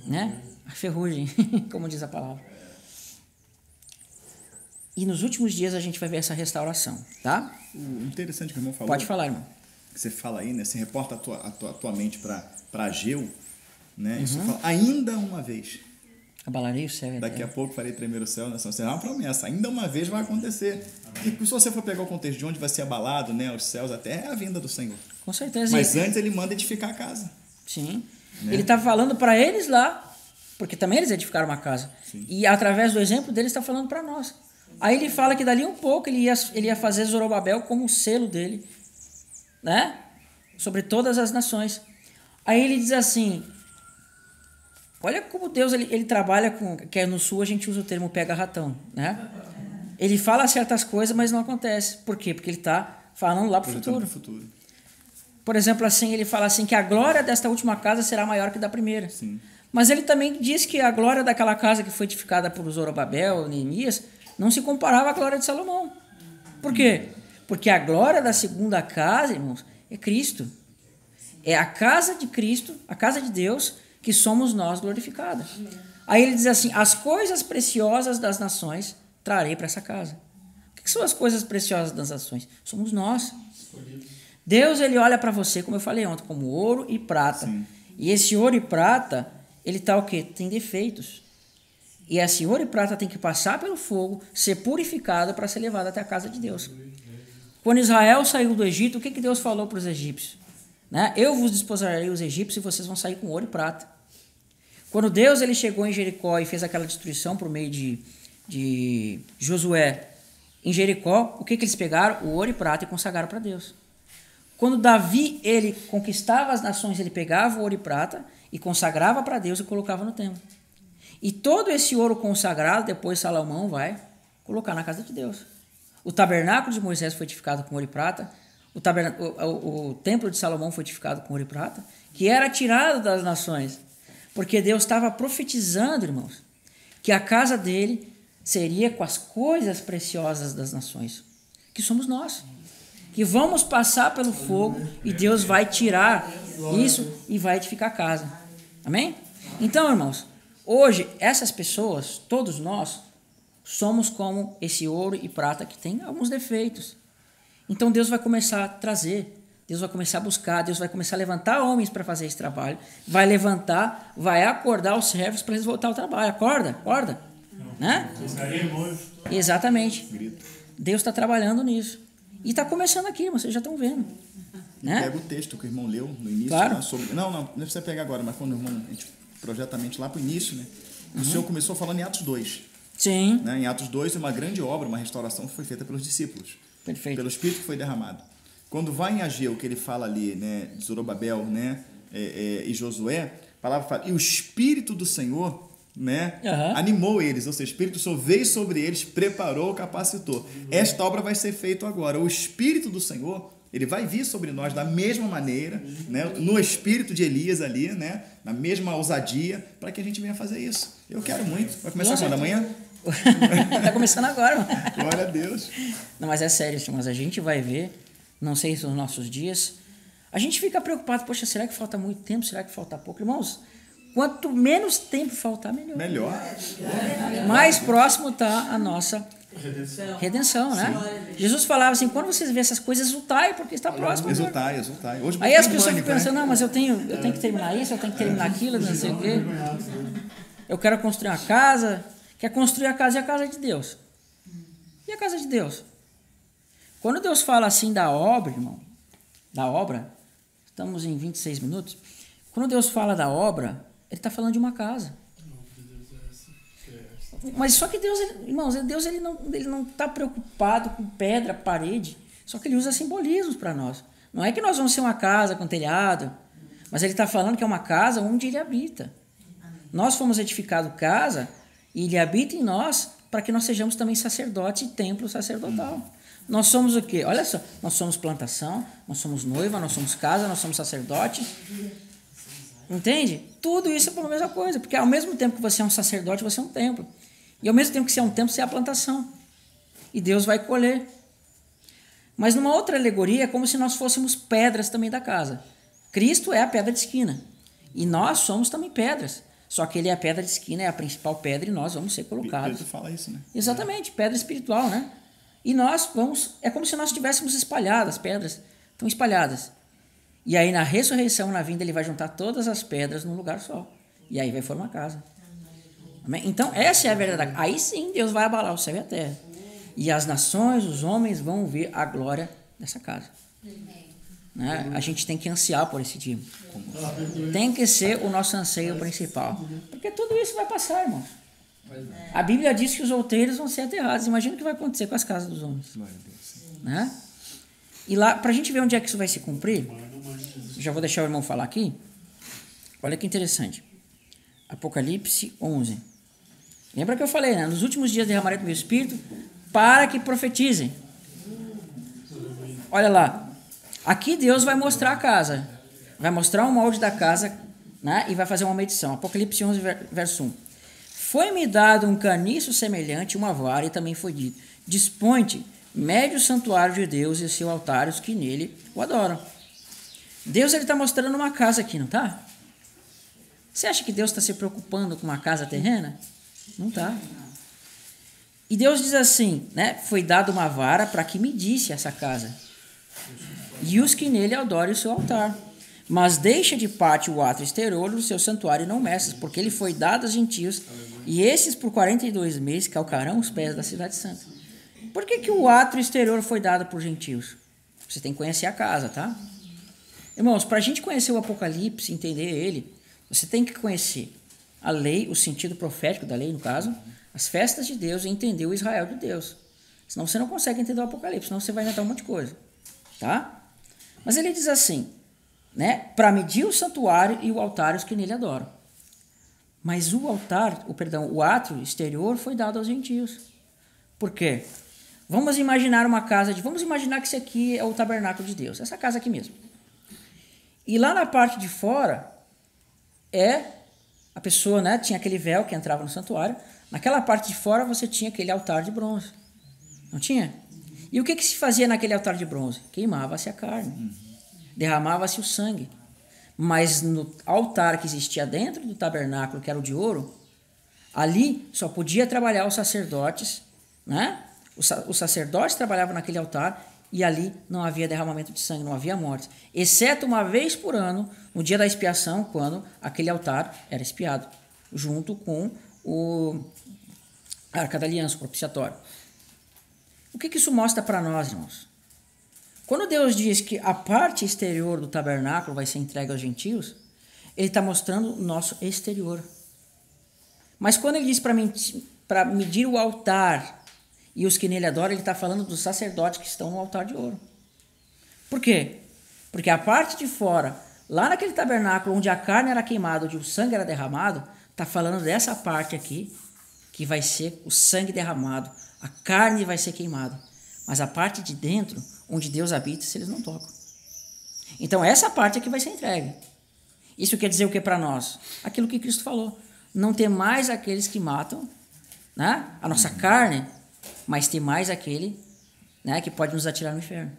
Né? A ferrugem, como diz a palavra. E nos últimos dias a gente vai ver essa restauração, tá? O interessante que o irmão falou... Pode falar, irmão. Que você fala aí, né? Você reporta a tua mente para Ageu, né? Isso fala, ainda uma vez. Abalarei o céu. Daqui a pouco farei tremer o céu, né? Isso é uma promessa. Ainda uma vez vai acontecer. E se você for pegar o contexto de onde vai ser abalado, né? Os céus, a terra, é a vinda do Senhor. Com certeza. Mas antes ele manda edificar a casa. Sim. Né? Ele está falando para eles lá, porque também eles edificaram uma casa. Sim. E através do exemplo deles está falando para nós. Aí ele fala que dali um pouco ele ia fazer Zorobabel como um selo dele, né? Sobre todas as nações. Aí ele diz assim, olha como Deus ele trabalha com, que no sul a gente usa o termo pega-ratão, né? Ele fala certas coisas, mas não acontece. Por quê? Porque ele está falando lá para o futuro. Por exemplo, assim, ele fala assim que a glória desta última casa será maior que da primeira. Sim. Mas ele também diz que a glória daquela casa que foi edificada por Zorobabel, Neemias, não se comparava à glória de Salomão. Por quê? Porque a glória da segunda casa, irmãos, é Cristo. É a casa de Cristo, a casa de Deus, que somos nós glorificados. Aí ele diz assim, as coisas preciosas das nações trarei para essa casa. O que são as coisas preciosas das nações? Somos nós. Deus, ele olha para você, como eu falei ontem, como ouro e prata. Sim. E esse ouro e prata, ele está o quê? Tem defeitos. E esse ouro e prata tem que passar pelo fogo, ser purificado para ser levado até a casa de Deus. Quando Israel saiu do Egito, o que Deus falou para os egípcios? Né? Eu vos desposarei os egípcios e vocês vão sair com ouro e prata. Quando Deus ele chegou em Jericó e fez aquela destruição por meio de Josué em Jericó, o que eles pegaram? O ouro e prata e consagraram para Deus. Quando Davi ele conquistava as nações, ele pegava o ouro e prata e consagrava para Deus e colocava no templo. E todo esse ouro consagrado, depois Salomão vai colocar na casa de Deus. O tabernáculo de Moisés foi edificado com ouro e prata, o templo de Salomão foi edificado com ouro e prata, que era tirado das nações, porque Deus estava profetizando, irmãos, que a casa dele seria com as coisas preciosas das nações. que somos nós. Que vamos passar pelo fogo e Deus vai tirar isso e vai edificar a casa. Amém? Então, irmãos, hoje essas pessoas, todos nós, somos como esse ouro e prata que tem alguns defeitos. Então Deus vai começar a trazer, Deus vai começar a buscar, Deus vai começar a levantar homens para fazer esse trabalho, vai levantar, vai acordar os servos para eles voltar ao trabalho. Acorda, né? Exatamente. Deus está trabalhando nisso. E está começando aqui, vocês já estão vendo. Né? Pega o texto que o irmão leu no início. Claro. Lá sobre... Não precisa pegar agora, mas quando o irmão, a gente projeta a mente lá para o início, né? O Senhor começou falando em Atos 2. Sim. Né? Em Atos 2, uma grande obra, uma restauração foi feita pelos discípulos. Perfeito. Pelo Espírito que foi derramado. Quando vai em Ageu, que ele fala ali, né, de Zorobabel, né, e Josué, a palavra fala, e o Espírito do Senhor, né, animou eles, ou seja, o Espírito do Senhor veio sobre eles, preparou, capacitou. Esta obra vai ser feita agora. O Espírito do Senhor, ele vai vir sobre nós da mesma maneira, né, no espírito de Elias ali, né, na mesma ousadia, para que a gente venha fazer isso. Eu quero muito. Vai começar quando? Amanhã? Tá começando agora. Glória a Deus. Não, mas é sério, mas a gente vai ver, não sei se nos nossos dias, a gente fica preocupado, poxa, será que falta muito tempo? Será que falta pouco? Irmãos, quanto menos tempo faltar, melhor. Mais próximo está a nossa redenção, né? Jesus falava assim, quando vocês verem essas coisas, exultai, porque está próximo. Exultai. Hoje aí as pessoas ficam pensando, não, mas eu tenho que terminar isso, eu tenho que terminar aquilo, não sei o quê. Eu quero construir uma casa. Quer construir a casa, e a casa de Deus. E a casa de Deus? Quando Deus fala assim da obra, irmão, da obra, estamos em 26 minutos, quando Deus fala da obra, Ele está falando de uma casa. Mas só que Deus, irmãos, Deus ele não está preocupado com pedra, parede, só que Ele usa simbolismos para nós. Não é que nós vamos ser uma casa com telhado, mas Ele está falando que é uma casa onde Ele habita. Nós fomos edificados casa e Ele habita em nós para que nós sejamos também sacerdotes e templo sacerdotal. Nós somos o quê? Olha só, nós somos plantação, nós somos noiva, nós somos casa, nós somos sacerdote. Entende? Tudo isso é a mesma coisa, porque ao mesmo tempo que você é um sacerdote, você é um templo. E ao mesmo tempo que você é um templo, você é a plantação. E Deus vai colher. Mas numa outra alegoria, é como se nós fôssemos pedras também da casa. Cristo é a pedra de esquina. E nós somos também pedras. Só que Ele é a pedra de esquina, é a principal pedra e nós vamos ser colocados. Pedro fala isso, né? Exatamente, pedra espiritual, né? E nós vamos, é como se nós tivéssemos espalhado, as pedras estão espalhadas. E aí na ressurreição, na vinda, Ele vai juntar todas as pedras num lugar só. E aí vai formar casa. Amém? Então essa é a verdade. Aí sim Deus vai abalar o céu e a terra. E as nações, os homens vão ver a glória dessa casa. Né? A gente tem que ansiar por esse dia. Tem que ser o nosso anseio principal. Porque tudo isso vai passar, irmão. A Bíblia diz que os outeiros vão ser aterrados. Imagina o que vai acontecer com as casas dos homens. Né? E lá, para a gente ver onde é que isso vai se cumprir, já vou deixar o irmão falar aqui. Olha que interessante. Apocalipse 11. Lembra que eu falei, né? Nos últimos dias derramarei do meu Espírito para que profetizem. Olha lá. Aqui Deus vai mostrar a casa. Vai mostrar o molde da casa, né? E vai fazer uma medição. Apocalipse 11, verso 1. Foi-me dado um caniço semelhante, uma vara, e também foi dito: dispõe-te, mede o santuário de Deus e seu altar, os que nele o adoram. Deus está mostrando uma casa aqui, não está? Você acha que Deus está se preocupando com uma casa terrena? Não está. E Deus diz assim, né? Foi dado uma vara para que medisse essa casa. E os que nele adorem o seu altar. Mas deixa de parte o átrio exterior do seu santuário e não meças, porque ele foi dado aos gentios, e esses por 42 meses calcarão os pés da cidade santa. Por que o átrio exterior foi dado por gentios? Você tem que conhecer a casa, tá? Irmãos, para a gente conhecer o Apocalipse, entender ele, você tem que conhecer a lei, o sentido profético da lei, no caso, as festas de Deus e entender o Israel de Deus. Senão você não consegue entender o Apocalipse, senão você vai inventar um monte de coisa. Tá? Mas ele diz assim, né? Para medir o santuário e o altar os que nele adoram. Mas o átrio exterior foi dado aos gentios. Por quê? Vamos imaginar vamos imaginar que esse aqui é o tabernáculo de Deus, essa casa aqui mesmo. E lá na parte de fora a pessoa, né, tinha aquele véu que entrava no santuário. Naquela parte de fora você tinha aquele altar de bronze. Não tinha? E o que se fazia naquele altar de bronze? Queimava-se a carne, derramava-se o sangue. Mas no altar que existia dentro do tabernáculo, que era o de ouro, ali só podia trabalhar os sacerdotes, né? Os sacerdotes trabalhavam naquele altar e ali não havia derramamento de sangue, não havia morte. Exceto uma vez por ano, no dia da expiação, quando aquele altar era expiado, junto com a Arca da Aliança, o propiciatório. O que isso mostra para nós, irmãos? Quando Deus diz que a parte exterior do tabernáculo vai ser entregue aos gentios, ele está mostrando o nosso exterior. Mas quando ele diz para medir o altar e os que nele adoram, ele está falando dos sacerdotes que estão no altar de ouro. Por quê? Porque a parte de fora, lá naquele tabernáculo onde a carne era queimada, onde o sangue era derramado, está falando dessa parte aqui, que vai ser o sangue derramado, a carne vai ser queimada. Mas a parte de dentro, onde Deus habita, eles não tocam. Então essa parte aqui vai ser entregue. Isso quer dizer o que para nós? Aquilo que Cristo falou. Não ter mais aqueles que matam, né, a nossa carne, mas ter mais aquele, né, que pode nos atirar no inferno.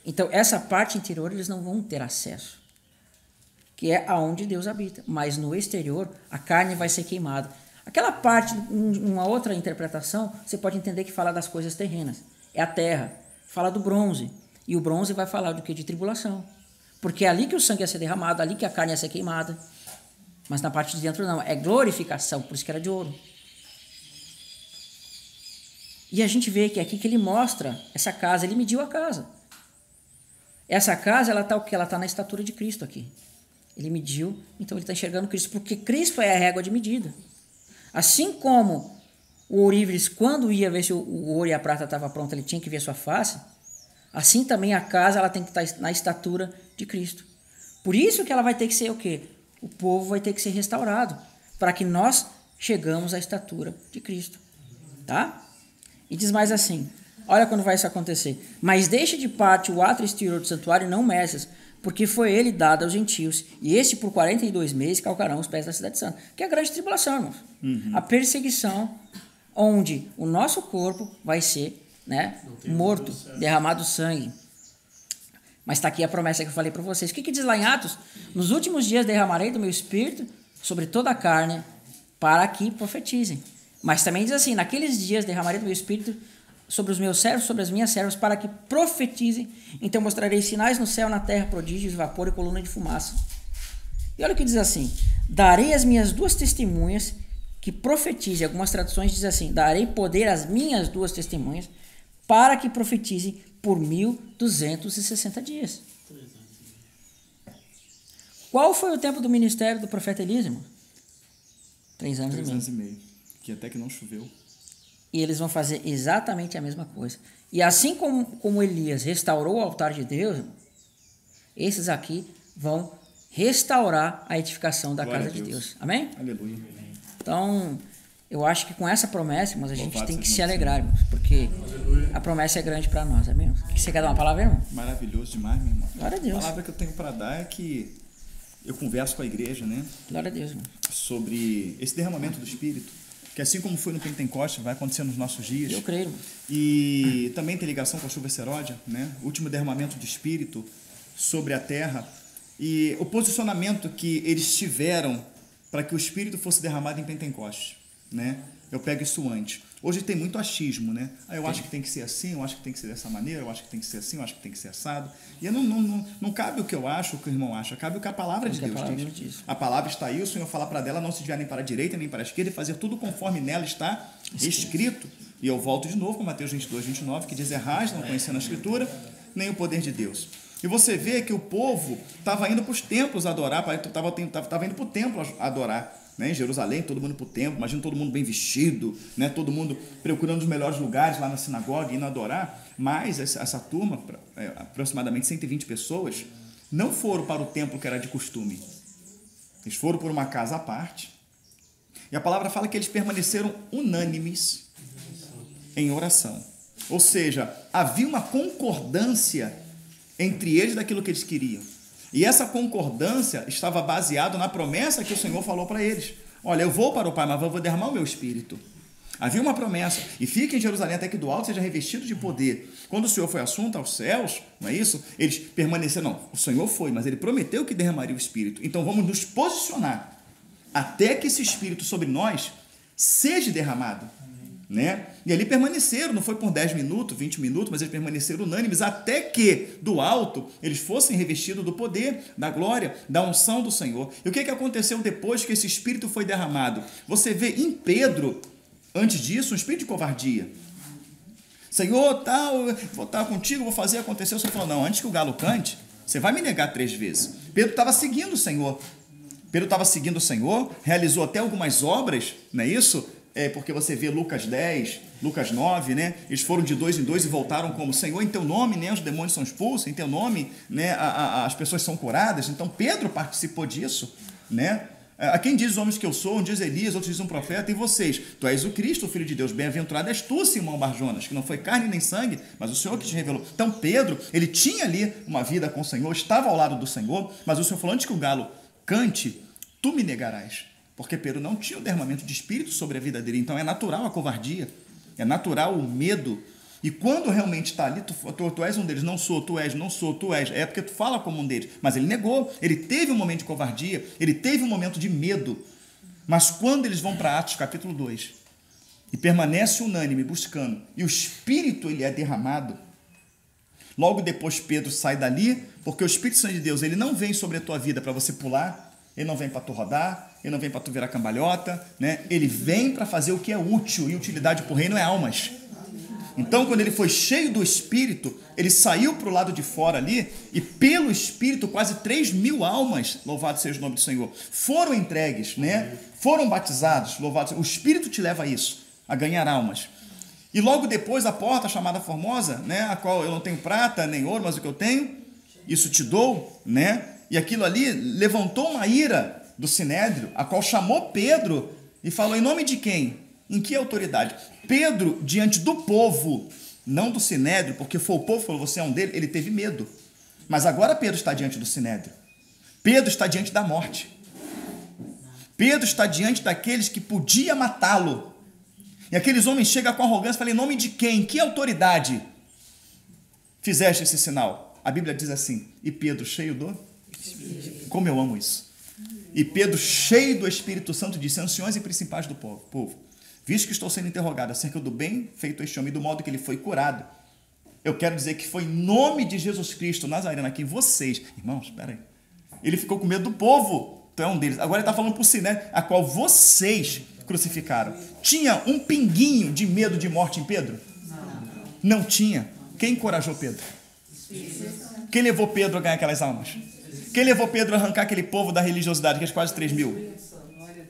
Então essa parte interior eles não vão ter acesso, que é aonde Deus habita. Mas no exterior a carne vai ser queimada. Aquela parte, uma outra interpretação, você pode entender que fala das coisas terrenas. É a terra. Fala do bronze. E o bronze vai falar do que? De tribulação. Porque é ali que o sangue ia ser derramado, ali que a carne ia ser queimada. Mas na parte de dentro não. É glorificação, por isso que era de ouro. E a gente vê que aqui que ele mostra essa casa, ele mediu a casa. Essa casa, ela está o quê? Ela está na estatura de Cristo aqui. Ele mediu, então ele está enxergando Cristo, porque Cristo é a régua de medida. Assim como o ourives, quando ia ver se o ouro e a prata estavam prontos, ele tinha que ver sua face, assim também a casa ela tem que estar na estatura de Cristo. Por isso que ela vai ter que ser o quê? O povo vai ter que ser restaurado, para que nós chegamos à estatura de Cristo. Tá? E diz mais assim, olha quando vai isso acontecer. Mas deixe de parte o átrio exterior do santuário e não meças, porque foi ele dado aos gentios, e este por 42 meses calcarão os pés da cidade santa. Que é a grande tribulação, irmãos. A perseguição, onde o nosso corpo vai ser, né, morto, derramado sangue. Mas está aqui a promessa que eu falei para vocês. O que diz lá em Atos? Nos últimos dias derramarei do meu espírito sobre toda a carne, para que profetizem. Mas também diz assim, naqueles dias derramarei do meu espírito sobre os meus servos, sobre as minhas servas, para que profetizem. Então mostrarei sinais no céu, na terra, prodígios, vapor e coluna de fumaça. E olha o que diz assim, darei as minhas 2 testemunhas que profetizem. Algumas traduções dizem assim, darei poder às minhas 2 testemunhas para que profetizem por 1260 dias. Qual foi o tempo do ministério do profeta Elias, irmão? 3 anos 3 anos e meio. Que até que não choveu. E eles vão fazer exatamente a mesma coisa. E assim como Elias restaurou o altar de Deus, esses aqui vão restaurar a edificação da casa de Deus. Amém? Aleluia. Então, eu acho que com essa promessa, irmãos, a gente tem que se alegrar, irmãos, porque a promessa é grande para nós, amém? Você quer dar uma palavra, irmão? Maravilhoso demais, meu irmão. Glória a Deus. A palavra que eu tenho para dar é que eu converso com a igreja, né? Glória a Deus, irmão. Sobre esse derramamento do Espírito. Que assim como foi no Pentecoste, vai acontecer nos nossos dias. Eu creio. E também tem ligação com a chuva seródia, né? O último derramamento de Espírito sobre a terra. E o posicionamento que eles tiveram para que o Espírito fosse derramado em Pentecoste, né? Eu pego isso antes. Hoje tem muito achismo, né? Eu acho que tem que ser assim, eu acho que tem que ser dessa maneira, eu acho que tem que ser assim, eu acho que tem que ser assado. E não cabe o que eu acho, o que o irmão acha, cabe o que a palavra de Deus diz. A palavra está aí, o Senhor fala para dela não se desviar nem para a direita, nem para a esquerda, e fazer tudo conforme nela está escrito. E eu volto de novo com Mateus 22, 29, que diz, errais, não conhecendo a Escritura, nem o poder de Deus. E você vê que o povo estava indo para os templos adorar, estava indo para o templo adorar. Né, em Jerusalém, todo mundo para o templo, imagina todo mundo bem vestido, né, todo mundo procurando os melhores lugares lá na sinagoga, indo adorar, mas essa turma, aproximadamente 120 pessoas, não foram para o templo que era de costume, eles foram por uma casa à parte, e a palavra fala que eles permaneceram unânimes em oração, ou seja, havia uma concordância entre eles daquilo que eles queriam. E essa concordância estava baseada na promessa que o Senhor falou para eles. Olha, eu vou para o Pai, mas vou derramar o meu Espírito. Havia uma promessa. E fique em Jerusalém até que do alto seja revestido de poder. Quando o Senhor foi assunto aos céus, não é isso? Eles permaneceram. Não, o Senhor foi, mas ele prometeu que derramaria o Espírito. Então vamos nos posicionar até que esse Espírito sobre nós seja derramado. Né? E ali permaneceram, não foi por 10 minutos, 20 minutos, mas eles permaneceram unânimes até que do alto eles fossem revestidos do poder, da glória, da unção do Senhor. E o que aconteceu depois que esse Espírito foi derramado? Você vê em Pedro, antes disso, um espírito de covardia. Senhor, tal, vou estar contigo, vou fazer acontecer. O Senhor falou, não, antes que o galo cante, você vai me negar 3 vezes. Pedro estava seguindo o Senhor. Pedro estava seguindo o Senhor, realizou até algumas obras, não é isso? Porque você vê Lucas 10, Lucas 9, né? Eles foram de 2 em 2 e voltaram como Senhor, em teu nome, né? Os demônios são expulsos, em teu nome, né? As pessoas são curadas. Então Pedro participou disso, né? A quem diz os homens que eu sou? Um diz Elias, outros diz um profeta, e vocês? Tu és o Cristo, o Filho de Deus. Bem-aventurado és tu, Simão Barjonas, que não foi carne nem sangue, mas o Senhor que te revelou. Então Pedro, ele tinha ali uma vida com o Senhor, estava ao lado do Senhor, mas o Senhor falou, antes que o galo cante, tu me negarás. Porque Pedro não tinha o derramamento de espírito sobre a vida dele. Então é natural a covardia, é natural o medo. E quando realmente está ali, tu és um deles, não sou, tu és, não sou, tu és. É porque tu fala como um deles. Mas ele negou, ele teve um momento de covardia, ele teve um momento de medo. Mas quando eles vão para Atos capítulo 2 e permanece unânime buscando, e o Espírito ele é derramado, logo depois Pedro sai dali, porque o Espírito Santo de Deus ele não vem sobre a tua vida para você pular, ele não vem para tu rodar, ele não vem para tu virar cambalhota, né? Ele vem para fazer o que é útil, e utilidade para o reino é almas. Então, quando ele foi cheio do Espírito, ele saiu para o lado de fora ali, e pelo Espírito, quase 3.000 almas, louvado seja o nome do Senhor, foram entregues, né? Foram batizados, louvado seja. O Espírito te leva a isso, a ganhar almas. E logo depois, a porta chamada Formosa, né? A qual eu não tenho prata nem ouro, mas o que eu tenho, isso te dou, né? E aquilo ali levantou uma ira do Sinédrio, a qual chamou Pedro e falou, em nome de quem? Em que autoridade? Pedro, diante do povo, não do Sinédrio, porque foi o povo que falou, você é um deles, ele teve medo. Mas agora Pedro está diante do Sinédrio. Pedro está diante da morte. Pedro está diante daqueles que podia matá-lo. E aqueles homens chegam com arrogância e falam, em nome de quem? Em que autoridade fizeste esse sinal? A Bíblia diz assim, e Pedro cheio do... Como eu amo isso. E Pedro, cheio do Espírito Santo, disse, anciões e principais do povo, visto que estou sendo interrogado acerca do bem feito a este homem e do modo que ele foi curado, eu quero dizer que foi em nome de Jesus Cristo Nazareno aqui, vocês, irmãos, espera aí, ele ficou com medo do povo, tu é um deles, agora ele está falando por si, né, a qual vocês crucificaram. Tinha um pinguinho de medo de morte em Pedro? Não tinha. Quem encorajou Pedro? Quem levou Pedro a ganhar aquelas almas? Quem levou Pedro a arrancar aquele povo da religiosidade, aqueles quase 3.000?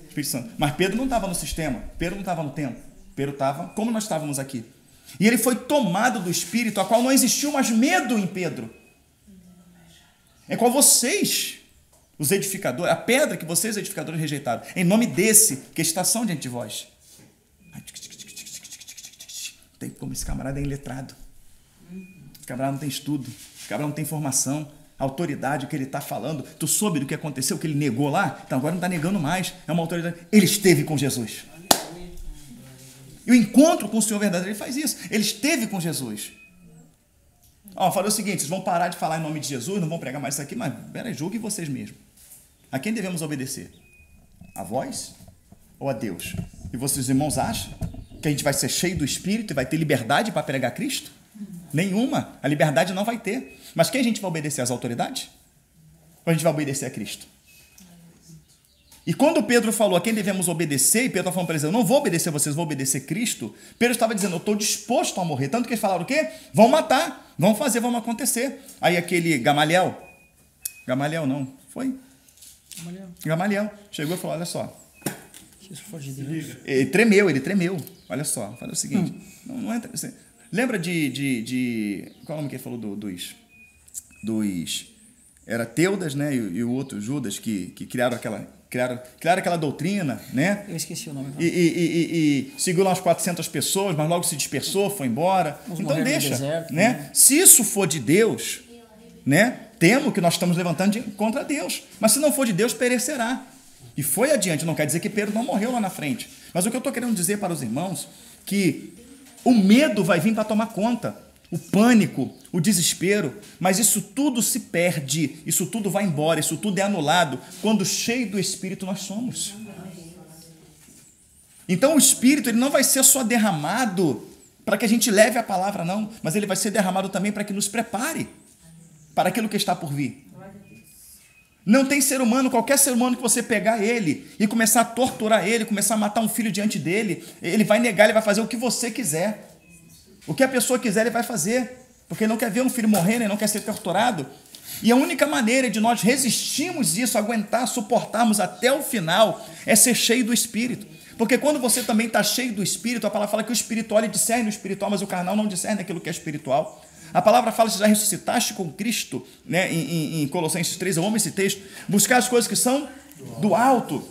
Espírito Santo. Mas Pedro não estava no sistema, Pedro não estava no templo, Pedro estava como nós estávamos aqui. E ele foi tomado do Espírito, a qual não existiu mais medo em Pedro. É qual vocês, os edificadores, a pedra que vocês, edificadores, rejeitaram, em nome desse que estação diante de vós. Tem como esse camarada é iletrado. Esse camarada não tem estudo, esse camarada não tem formação. A autoridade que ele está falando, tu soube do que aconteceu, que ele negou lá? Então agora não está negando mais, é uma autoridade. Ele esteve com Jesus. E o encontro com o Senhor verdadeiro, ele faz isso. Ele esteve com Jesus. Falou o seguinte, vocês vão parar de falar em nome de Jesus, não vão pregar mais isso aqui, mas peraí, julguem vocês mesmos. A quem devemos obedecer? A vós ou a Deus? E vocês, irmãos, acham que a gente vai ser cheio do Espírito e vai ter liberdade para pregar Cristo? Nenhuma. A liberdade não vai ter. Mas quem a gente vai obedecer? Às autoridades? Ou a gente vai obedecer a Cristo? E quando Pedro falou a quem devemos obedecer, e Pedro está falando para eles, eu não vou obedecer a vocês, vou obedecer Cristo, Pedro estava dizendo, eu estou disposto a morrer. Tanto que eles falaram o quê? Vão matar, vão fazer, vão acontecer. Aí aquele Gamaliel não, foi? Gamaliel chegou e falou, olha só. Se isso for de Deus. Ele tremeu. Olha só, fala o seguinte, não entra... Lembra de qual é o nome que ele falou dos era Teudas, né, e o outro Judas que criaram aquela doutrina, né? Eu esqueci o nome. E seguiu lá umas 400 pessoas, mas logo se dispersou, foi embora. Então deixa, deserto, né? Se isso for de Deus, né? Temo que nós estamos levantando contra Deus. Mas se não for de Deus, perecerá. E foi adiante, não quer dizer que Pedro não morreu lá na frente. Mas o que eu estou querendo dizer para os irmãos, que o medo vai vir para tomar conta, o pânico, o desespero, mas isso tudo se perde, isso tudo vai embora, isso tudo é anulado, quando cheio do Espírito nós somos. Então o Espírito ele não vai ser só derramado para que a gente leve a palavra, não, mas ele vai ser derramado também para que nos prepare para aquilo que está por vir. Não tem ser humano, qualquer ser humano que você pegar ele e começar a torturar ele, começar a matar um filho diante dele, ele vai negar, ele vai fazer o que você quiser. O que a pessoa quiser, ele vai fazer, porque ele não quer ver um filho morrer, ele não quer ser torturado. E a única maneira de nós resistirmos isso, aguentar, suportarmos até o final, é ser cheio do Espírito. Porque quando você também está cheio do Espírito, a palavra fala que o espiritual ele discerne o espiritual, mas o carnal não discerne aquilo que é espiritual. A palavra fala que já ressuscitaste com Cristo, né? Em Colossenses 3, eu amo esse texto, buscar as coisas que são do alto.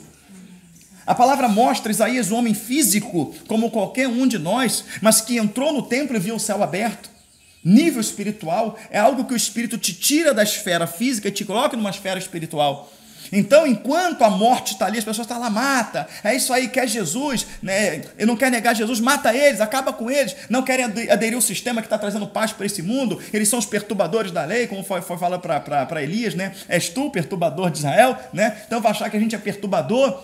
A palavra mostra Isaías, um homem físico, como qualquer um de nós, mas que entrou no templo e viu o céu aberto. Nível espiritual é algo que o Espírito te tira da esfera física e te coloca numa esfera espiritual. Então, enquanto a morte está ali, as pessoas estão lá, mata, é isso aí, quer Jesus, né? E não quer negar Jesus, mata eles, acaba com eles, não querem aderir ao sistema que está trazendo paz para esse mundo, eles são os perturbadores da lei, como foi falado para Elias, né? És tu, perturbador de Israel, né? Então vai achar que a gente é perturbador,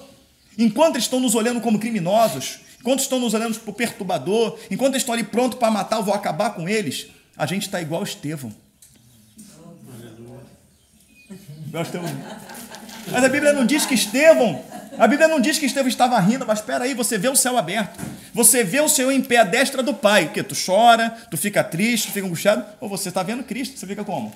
enquanto eles estão nos olhando como criminosos, enquanto estão nos olhando como perturbador, enquanto eles estão ali prontos para matar, eu vou acabar com eles, a gente está igual Estevão. Igual Estevão. Mas a Bíblia não diz que Estevão estava rindo, mas espera aí, você vê o céu aberto, você vê o Senhor em pé à destra do Pai, o que? Tu chora, tu fica triste, tu fica angustiado, ou você está vendo Cristo, você fica como?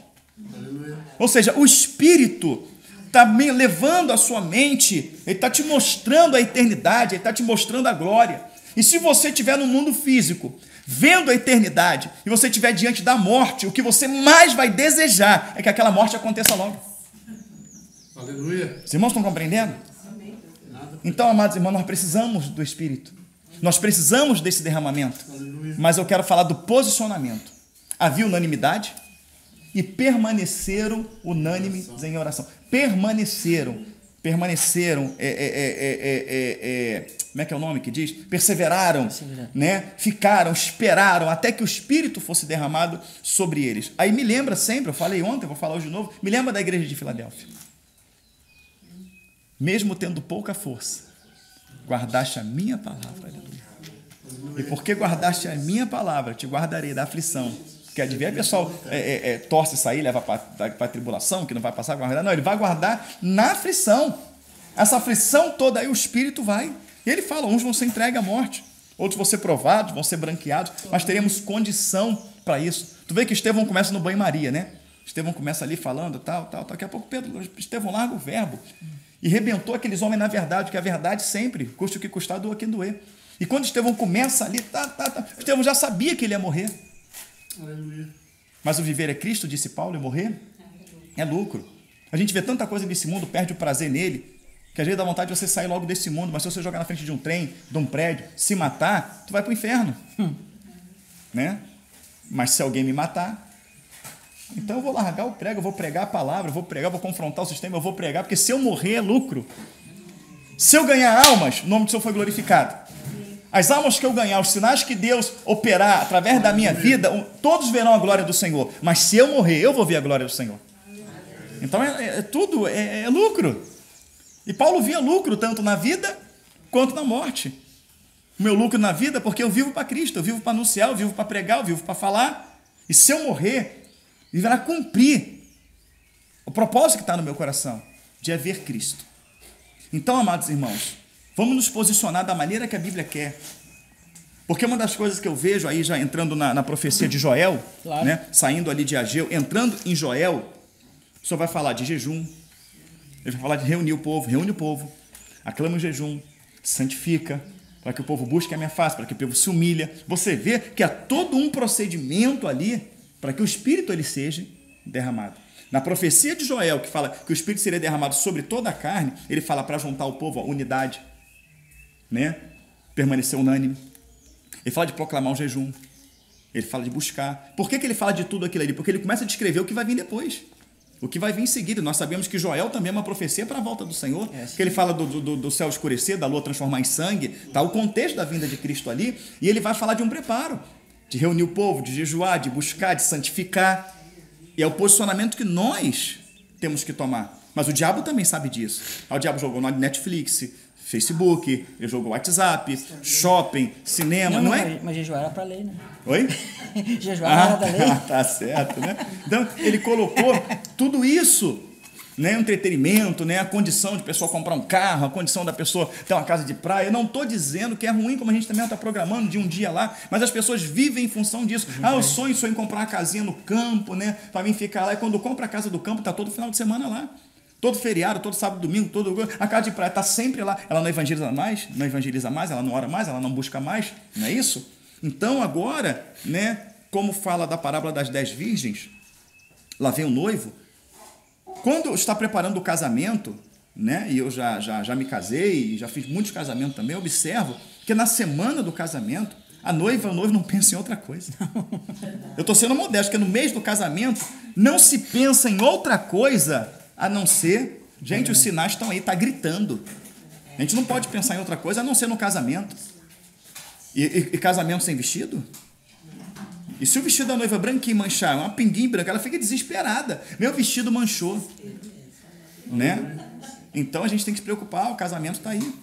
Aleluia. Ou seja, o Espírito está levando a sua mente, ele está te mostrando a eternidade, ele está te mostrando a glória, e se você estiver no mundo físico, vendo a eternidade, e você estiver diante da morte, o que você mais vai desejar é que aquela morte aconteça logo. Aleluia. Os irmãos estão compreendendo? Então, amados irmãos, nós precisamos do Espírito. Nós precisamos desse derramamento. Aleluia. Mas eu quero falar do posicionamento. Havia unanimidade e permaneceram unânimes em oração. Permaneceram. Como é que é o nome que diz? Perseveraram, né? Ficaram, esperaram até que o Espírito fosse derramado sobre eles. Aí me lembra sempre, eu falei ontem, vou falar hoje de novo, me lembra da igreja de Filadélfia. Mesmo tendo pouca força, guardaste a minha palavra, aleluia. E porque guardaste a minha palavra, te guardarei da aflição. Porque adivinha, pessoal torce isso aí, leva para a tribulação, que não vai passar a guardar. Não, ele vai guardar na aflição. Essa aflição toda aí, o Espírito vai. E ele fala, uns vão ser entregues à morte, outros vão ser provados, vão ser branqueados, mas teremos condição para isso. Tu vê que Estevão começa no banho-maria, né? Estevão começa ali falando, tal. Daqui a pouco Estevão larga o verbo. E rebentou aqueles homens na verdade, que a verdade sempre, custe o que custar, doa quem doer. E quando Estevão começa ali, Estevão já sabia que ele ia morrer. Aleluia. Mas o viver é Cristo, disse Paulo, e morrer é lucro. A gente vê tanta coisa nesse mundo, perde o prazer nele, que às vezes dá vontade de você sair logo desse mundo, mas se você jogar na frente de um trem, de um prédio, se matar, tu vai para o inferno. Né? Mas se alguém me matar, então eu vou largar o prego, eu vou pregar a palavra, eu vou pregar, vou confrontar o sistema, eu vou pregar, porque se eu morrer é lucro. Se eu ganhar almas, o nome do Senhor foi glorificado. As almas que eu ganhar, os sinais que Deus operar através da minha vida, todos verão a glória do Senhor. Mas se eu morrer, eu vou ver a glória do Senhor. Então tudo é lucro. E Paulo via lucro tanto na vida quanto na morte. O meu lucro na vida, porque eu vivo para Cristo, eu vivo para anunciar, eu vivo para pregar, eu vivo para falar. E se eu morrer, ele vai cumprir o propósito que está no meu coração, de é ver Cristo. Então, amados irmãos, vamos nos posicionar da maneira que a Bíblia quer. Porque uma das coisas que eu vejo aí, já entrando na profecia de Joel, claro, né, saindo ali de Ageu, entrando em Joel, o Senhor vai falar de jejum, ele vai falar de reunir o povo, reúne o povo, aclama o jejum, santifica, para que o povo busque a minha face, para que o povo se humilha. Você vê que há todo um procedimento ali para que o Espírito ele seja derramado. Na profecia de Joel, que fala que o Espírito seria derramado sobre toda a carne, ele fala para juntar o povo, a unidade, né? Permanecer unânime. Ele fala de proclamar o jejum. Ele fala de buscar. Por que ele fala de tudo aquilo ali? Porque ele começa a descrever o que vai vir depois. O que vai vir em seguida. Nós sabemos que Joel também é uma profecia para a volta do Senhor, que ele fala do céu escurecer, da lua transformar em sangue, tá? O contexto da vinda de Cristo ali, e ele vai falar de um preparo, de reunir o povo, de jejuar, de buscar, de santificar. E é o posicionamento que nós temos que tomar. Mas o diabo também sabe disso. O diabo jogou no Netflix, Facebook, ele jogou WhatsApp, shopping, cinema, não é? Mas jejuar era para lei, né? Oi? Jejuar era da lei. Tá certo, né? Então, ele colocou tudo isso, né? O entretenimento, né? A condição de pessoa comprar um carro, a condição da pessoa ter uma casa de praia. Eu não estou dizendo que é ruim, como a gente também está programando de um dia lá, mas as pessoas vivem em função disso. Eu sonho em comprar uma casinha no campo, né? Para mim ficar lá. E quando compra a casa do campo, tá todo final de semana lá. Todo feriado, todo sábado, domingo, a casa de praia está sempre lá. Ela não evangeliza mais, ela não ora mais, ela não busca mais, não é isso? Então agora, né, como fala da parábola das 10 virgens, lá vem o noivo. Quando está preparando o casamento, né, e eu já me casei, já fiz muitos casamentos também, observo que na semana do casamento, a noiva e o noivo não pensam em outra coisa. Eu estou sendo modesto, porque no mês do casamento não se pensa em outra coisa a não ser, gente, os sinais estão aí, está gritando. A gente não pode pensar em outra coisa a não ser no casamento. E casamento sem vestido? E se o vestido da noiva branquinho manchar, uma pinguinha branca, ela fica desesperada. Meu vestido manchou. Né? Então a gente tem que se preocupar, o casamento está aí.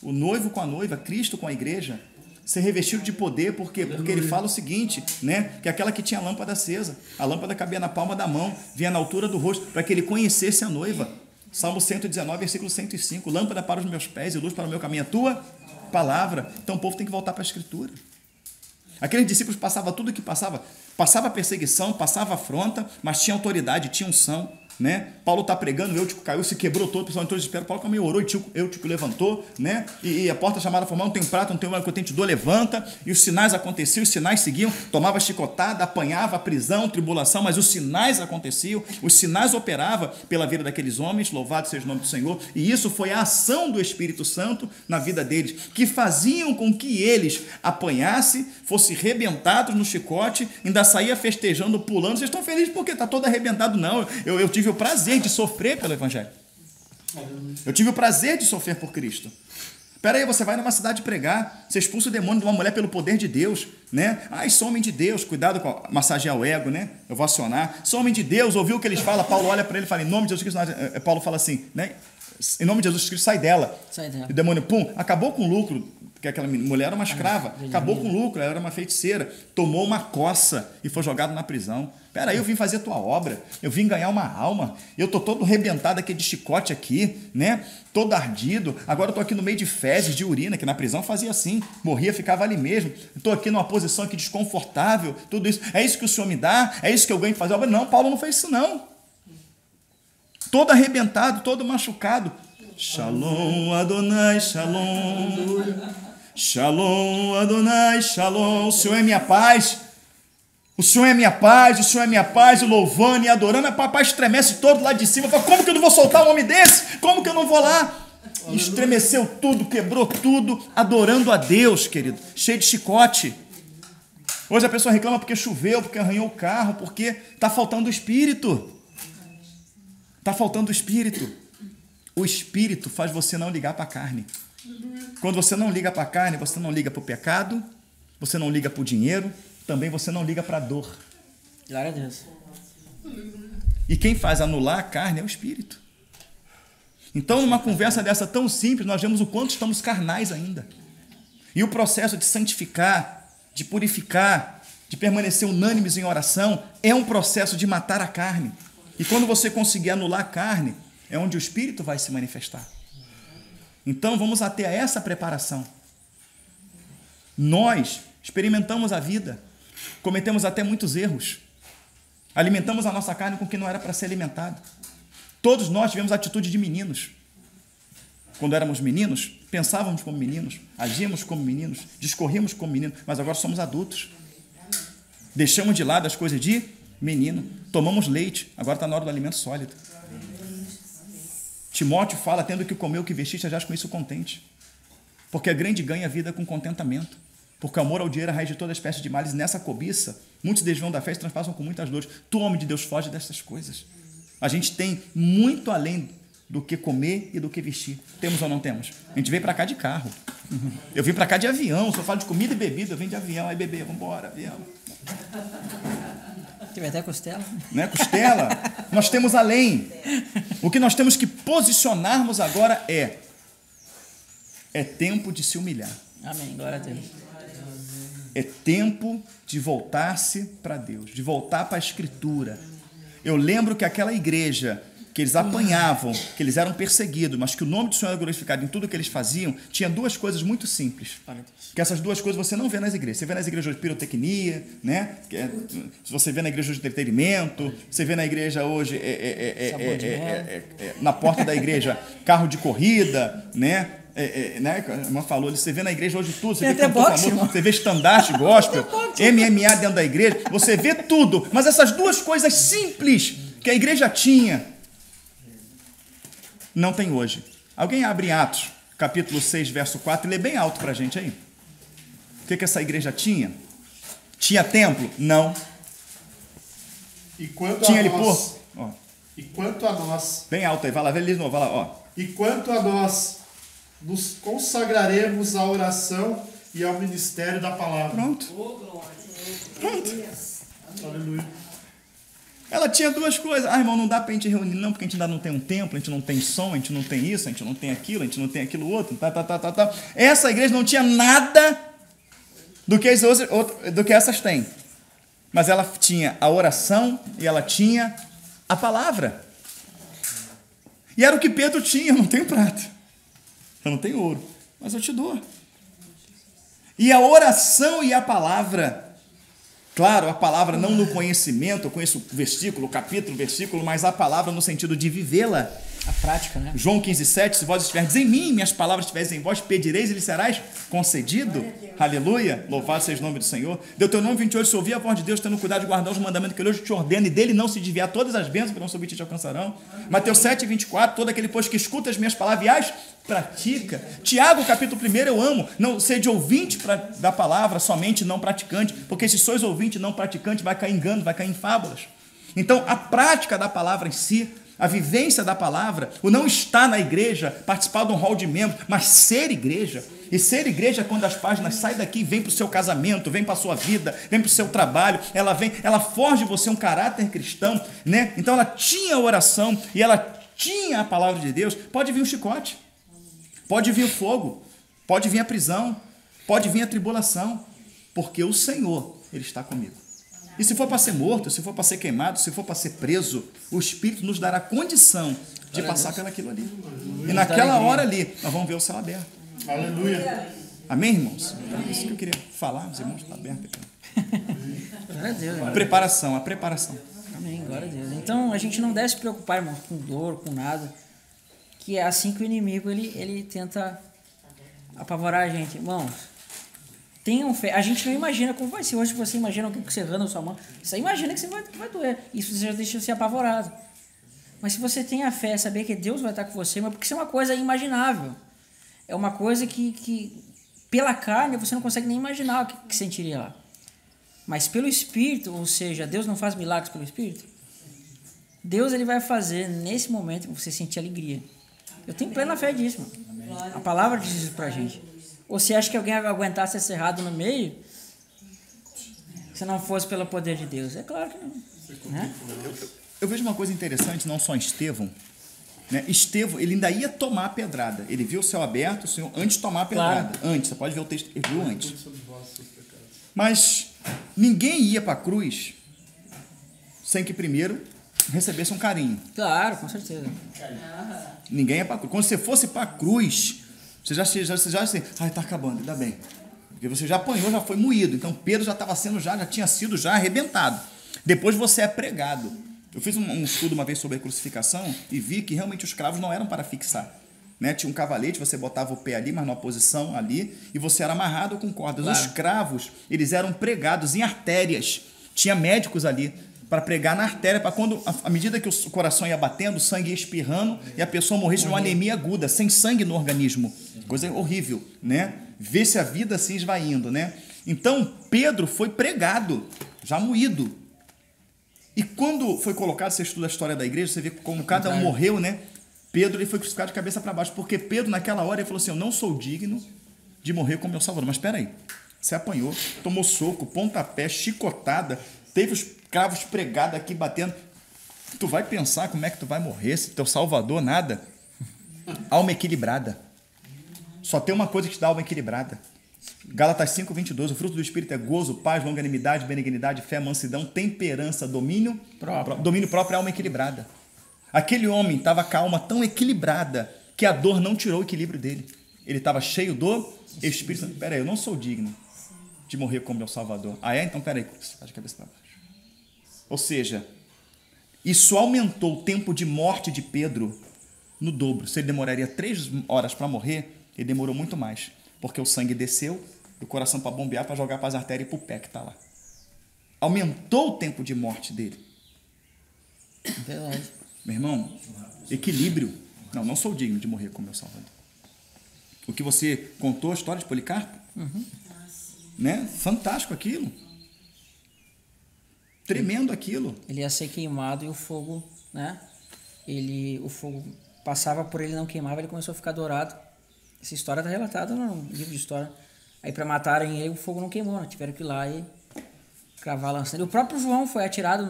O noivo com a noiva, Cristo com a igreja, ser revestido de poder, por quê? Porque ele fala o seguinte, né? Que aquela que tinha a lâmpada acesa, a lâmpada cabia na palma da mão, vinha na altura do rosto, para que ele conhecesse a noiva. Salmo 119, versículo 105, lâmpada para os meus pés e luz para o meu caminho, a tua palavra. Então o povo tem que voltar para a Escritura. Aqueles discípulos passavam tudo o que passava perseguição, passava afronta, mas tinha autoridade, tinha unção. Né? Paulo está pregando, o Eutico caiu, se quebrou todo, o pessoal entrou de desespero. Paulo também orou, Eutico levantou, né? E a porta chamada formou, não tem prata, não tem uma que eu tenho, te dou, levanta. E os sinais aconteciam, os sinais seguiam, tomava chicotada, apanhava, prisão, tribulação, mas os sinais aconteciam, os sinais operavam pela vida daqueles homens, louvado seja o nome do Senhor. E isso foi a ação do Espírito Santo na vida deles, que faziam com que eles apanhassem, fossem rebentados no chicote, ainda saía festejando, pulando. Vocês estão felizes porque está todo arrebentado? Não, eu tive o prazer de sofrer pelo Evangelho. Eu tive o prazer de sofrer por Cristo. Espera aí, você vai numa cidade pregar, você expulsa o demônio de uma mulher pelo poder de Deus, né? Sou homem de Deus, cuidado com massagear o ego, né? Eu vou acionar. Sou homem de Deus, ouviu o que eles falam? Paulo olha para ele e fala, em nome de Jesus Cristo, Paulo fala assim, né? Em nome de Jesus Cristo, sai dela. E o demônio, acabou com o lucro, porque aquela mulher era uma escrava, acabou com o lucro, ela era uma feiticeira, tomou uma coça e foi jogado na prisão. Espera aí, eu vim fazer a tua obra, eu vim ganhar uma alma, eu estou todo arrebentado aqui de chicote aqui, né? Todo ardido, agora eu estou aqui no meio de fezes, de urina, que na prisão fazia assim, morria, ficava ali mesmo, estou aqui numa posição aqui desconfortável, tudo isso, é isso que o Senhor me dá, é isso que eu ganho de fazer a obra? Não, Paulo não fez isso não. Todo arrebentado, todo machucado. Shalom, Adonai, shalom. Shalom, Adonai, shalom. O Senhor é minha paz. O Senhor é minha paz, o Senhor é minha paz, e louvando e adorando. A papai estremece todo lá de cima. Fala, como que eu não vou soltar um homem desse? Como que eu não vou lá? Estremeceu tudo, quebrou tudo, adorando a Deus, querido. Cheio de chicote. Hoje a pessoa reclama porque choveu, porque arranhou o carro, porque está faltando o Espírito. Está faltando o Espírito. O Espírito faz você não ligar para a carne. Quando você não liga para a carne, você não liga para o pecado, você não liga para o dinheiro, também você não liga para a dor. Glória a Deus. E quem faz anular a carne é o Espírito. Então, numa conversa dessa tão simples, nós vemos o quanto estamos carnais ainda. E o processo de santificar, de purificar, de permanecer unânimes em oração, é um processo de matar a carne. E quando você conseguir anular a carne, é onde o Espírito vai se manifestar. Então, vamos até a essa preparação. Nós experimentamos a vida, cometemos até muitos erros, alimentamos a nossa carne com o que não era para ser alimentado. Todos nós tivemos a atitude de meninos. Quando éramos meninos, pensávamos como meninos, agíamos como meninos, discorríamos como meninos, mas agora somos adultos. Deixamos de lado as coisas de menino, tomamos leite, agora está na hora do alimento sólido. Timóteo fala, tendo que comer o que vestiste, já com isso contente. Porque a grande ganha a vida com contentamento. Porque o amor ao dinheiro é a raiz de toda espécie de males. Nessa cobiça, muitos desviam da fé e se transpassam com muitas dores. Tu, homem de Deus, foge dessas coisas. A gente tem muito além do que comer e do que vestir. Temos ou não temos? A gente veio para cá de carro. Eu vim para cá de avião. Se eu falo de comida e bebida, eu venho de avião. Aí, bebê, vamos embora, avião. Teve até costela. Né? Costela. Nós temos além. O que nós temos que posicionarmos agora é tempo de se humilhar. Amém. Glória a Deus. É tempo de voltar-se para Deus, de voltar para a Escritura. Eu lembro que aquela igreja que eles apanhavam, que eles eram perseguidos, mas que o nome do Senhor era glorificado em tudo que eles faziam, tinha duas coisas muito simples. Que essas duas coisas você não vê nas igrejas. Você vê nas igrejas hoje pirotecnia, né? Você vê na igreja hoje entretenimento, você vê na igreja hoje, na porta da igreja, carro de corrida, né? Né? A irmã falou, você vê na igreja hoje tudo, você vê cantor famoso, você vê estandarte gospel, MMA dentro da igreja, você vê tudo, mas essas duas coisas simples que a igreja tinha, não tem hoje. Alguém abre em Atos, capítulo 6, verso 4, e lê bem alto pra gente aí. O que essa igreja tinha? Tinha templo? Não. E quanto tinha a ali nós, ó. E quanto a nós, bem alto aí, vai lá, vê ali de novo, vai lá, ó. E quanto a nós, nos consagraremos à oração e ao ministério da palavra. Pronto. Pronto. Aleluia. Ela tinha duas coisas. Ah, irmão, não dá pra gente reunir, não, porque a gente ainda não tem um templo, a gente não tem som, a gente não tem isso, a gente não tem aquilo, a gente não tem aquilo outro. Essa igreja não tinha nada do que essas têm. Mas ela tinha a oração e ela tinha a palavra. E era o que Pedro tinha. Eu não tenho prata, eu não tenho ouro, mas eu te dou. E a oração e a palavra, claro, a palavra não no conhecimento, eu conheço versículo, capítulo, versículo, mas a palavra no sentido de vivê-la. A prática, né? João 15,7, se vós estiverdes em mim, minhas palavras estiverem em vós, pedireis e lhe serás concedido. Aleluia, louvado seja o nome do Senhor. Deuteronômio 28, se ouvir a voz de Deus, tendo cuidado de guardar os mandamentos que ele hoje te ordena, e dele não se desviar, todas as bênçãos que não sobre ti te alcançarão. Mateus 7, 24, todo aquele pois que escuta as minhas palavras e as pratica. Tiago, capítulo 1, eu amo, não sede ouvinte da palavra, somente não praticante, porque se sois ouvinte não praticante, vai cair em engano, vai cair em fábulas. Então, a prática da palavra em si, a vivência da palavra, o não estar na igreja, participar de um hall de membros, mas ser igreja. E ser igreja é quando as páginas saem daqui, vem para o seu casamento, vem para a sua vida, vem para o seu trabalho, ela forja em você um caráter cristão, né? Então ela tinha a oração e ela tinha a palavra de Deus. Pode vir um chicote, pode vir o fogo, pode vir a prisão, pode vir a tribulação, porque o Senhor, Ele está comigo. E se for para ser morto, se for para ser queimado, se for para ser preso, o Espírito nos dará condição de passar pelaquilo ali. E naquela hora ali, nós vamos ver o céu aberto. Aleluia. Amém, irmãos? É isso que eu queria falar, os irmãos estão abertos aqui. Glória a Deus. A preparação. Amém, glória a Deus. Então, a gente não deve se preocupar, irmãos, com dor, com nada, que é assim que o inimigo, ele tenta apavorar a gente. Irmãos, tenham fé. A gente não imagina como vai ser. Hoje você imagina alguém serrando a sua mão. Você imagina que vai doer. Isso já deixa você apavorado. Mas se você tem a fé, saber que Deus vai estar com você, mas porque isso é uma coisa imaginável. É uma coisa que pela carne, você não consegue nem imaginar o que sentiria lá. Mas pelo Espírito, ou seja, Deus não faz milagres pelo Espírito. Deus ele vai fazer nesse momento você sentir alegria. Eu tenho plena fé disso, mano. A palavra diz isso pra gente. Ou você acha que alguém vai aguentar ser cerrado no meio se não fosse pelo poder de Deus? É claro que não. Né? Eu vejo uma coisa interessante, não só em Estevão. Né? Estevão, ele ainda ia tomar a pedrada. Ele viu o céu aberto, o Senhor, antes de tomar a pedrada. Claro. Antes, você pode ver o texto, ele viu antes. Mas ninguém ia para a cruz sem que primeiro recebesse um carinho. Claro, com certeza. Ninguém ia para a cruz. Quando você fosse para a cruz, você já assim, tá acabando, ainda bem. Porque você já apanhou, já foi moído. Então Pedro já estava sendo, já tinha sido arrebentado. Depois você é pregado. Eu fiz um estudo uma vez sobre a crucificação e vi que realmente os cravos não eram para fixar. Né? Tinha um cavalete, você botava o pé ali, mas numa posição ali, e você era amarrado com cordas. Claro. Os cravos, eles eram pregados em artérias. Tinha médicos ali para pregar na artéria, para quando, à medida que o coração ia batendo, o sangue ia espirrando e a pessoa morresse de uma anemia aguda, sem sangue no organismo. Coisa horrível, né? Vê-se a vida se esvaindo, né? Então, Pedro foi pregado, já moído. E quando foi colocado, você estuda a história da igreja, você vê como cada um morreu, né? Pedro, ele foi crucificado de cabeça para baixo, porque Pedro, naquela hora, ele falou assim, eu não sou digno de morrer como meu Salvador. Mas espera aí, você apanhou, tomou soco, pontapé, chicotada, teve os cravos pregados aqui batendo. Tu vai pensar como é que tu vai morrer se teu Salvador nada? Alma equilibrada. Só tem uma coisa que te dá alma equilibrada. Gálatas 5:22, o fruto do Espírito é gozo, paz, longanimidade, benignidade, fé, mansidão, temperança, domínio próprio, alma equilibrada. Aquele homem estava com a alma tão equilibrada que a dor não tirou o equilíbrio dele. Ele estava cheio do Espírito Santo. Peraí, eu não sou digno de morrer como meu Salvador. Ah, é? Então, peraí, está de cabeça para baixo. Ou seja, isso aumentou o tempo de morte de Pedro no dobro. Se ele demoraria 3 horas para morrer, ele demorou muito mais. Porque o sangue desceu, o coração para bombear, para jogar para as artérias e para o pé que está lá. Aumentou o tempo de morte dele. Verdade. Meu irmão, equilíbrio. Não sou digno de morrer como meu Salvador. O que você contou, a história de Policarpo, né? Fantástico aquilo. Tremendo aquilo. Ele ia ser queimado e o fogo, né? O fogo passava por ele, não queimava, ele começou a ficar dourado. Essa história está relatada no livro de história. Aí para matarem ele, o fogo não queimou, né? Tiveram que ir lá e cravar a lança. E o próprio João foi atirado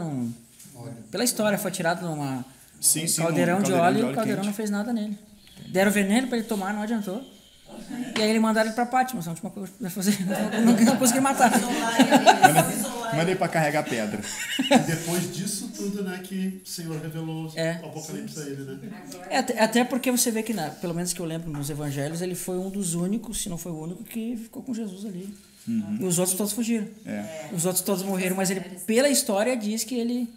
pela história, foi atirado num caldeirão de óleo e o caldeirão não fez nada nele. Deram veneno para ele tomar, não adiantou. E aí ele mandaram ele para Pátimos, a última coisa que vai fazer, não consegui matar. Mandei para carregar pedra. E depois disso tudo, né, que o Senhor revelou o Apocalipse a ele, né? Até porque você vê que, pelo menos que eu lembro nos evangelhos, ele foi um dos únicos, se não foi o único, que ficou com Jesus ali. E os outros todos fugiram. Os outros todos morreram, mas ele, pela história, diz que ele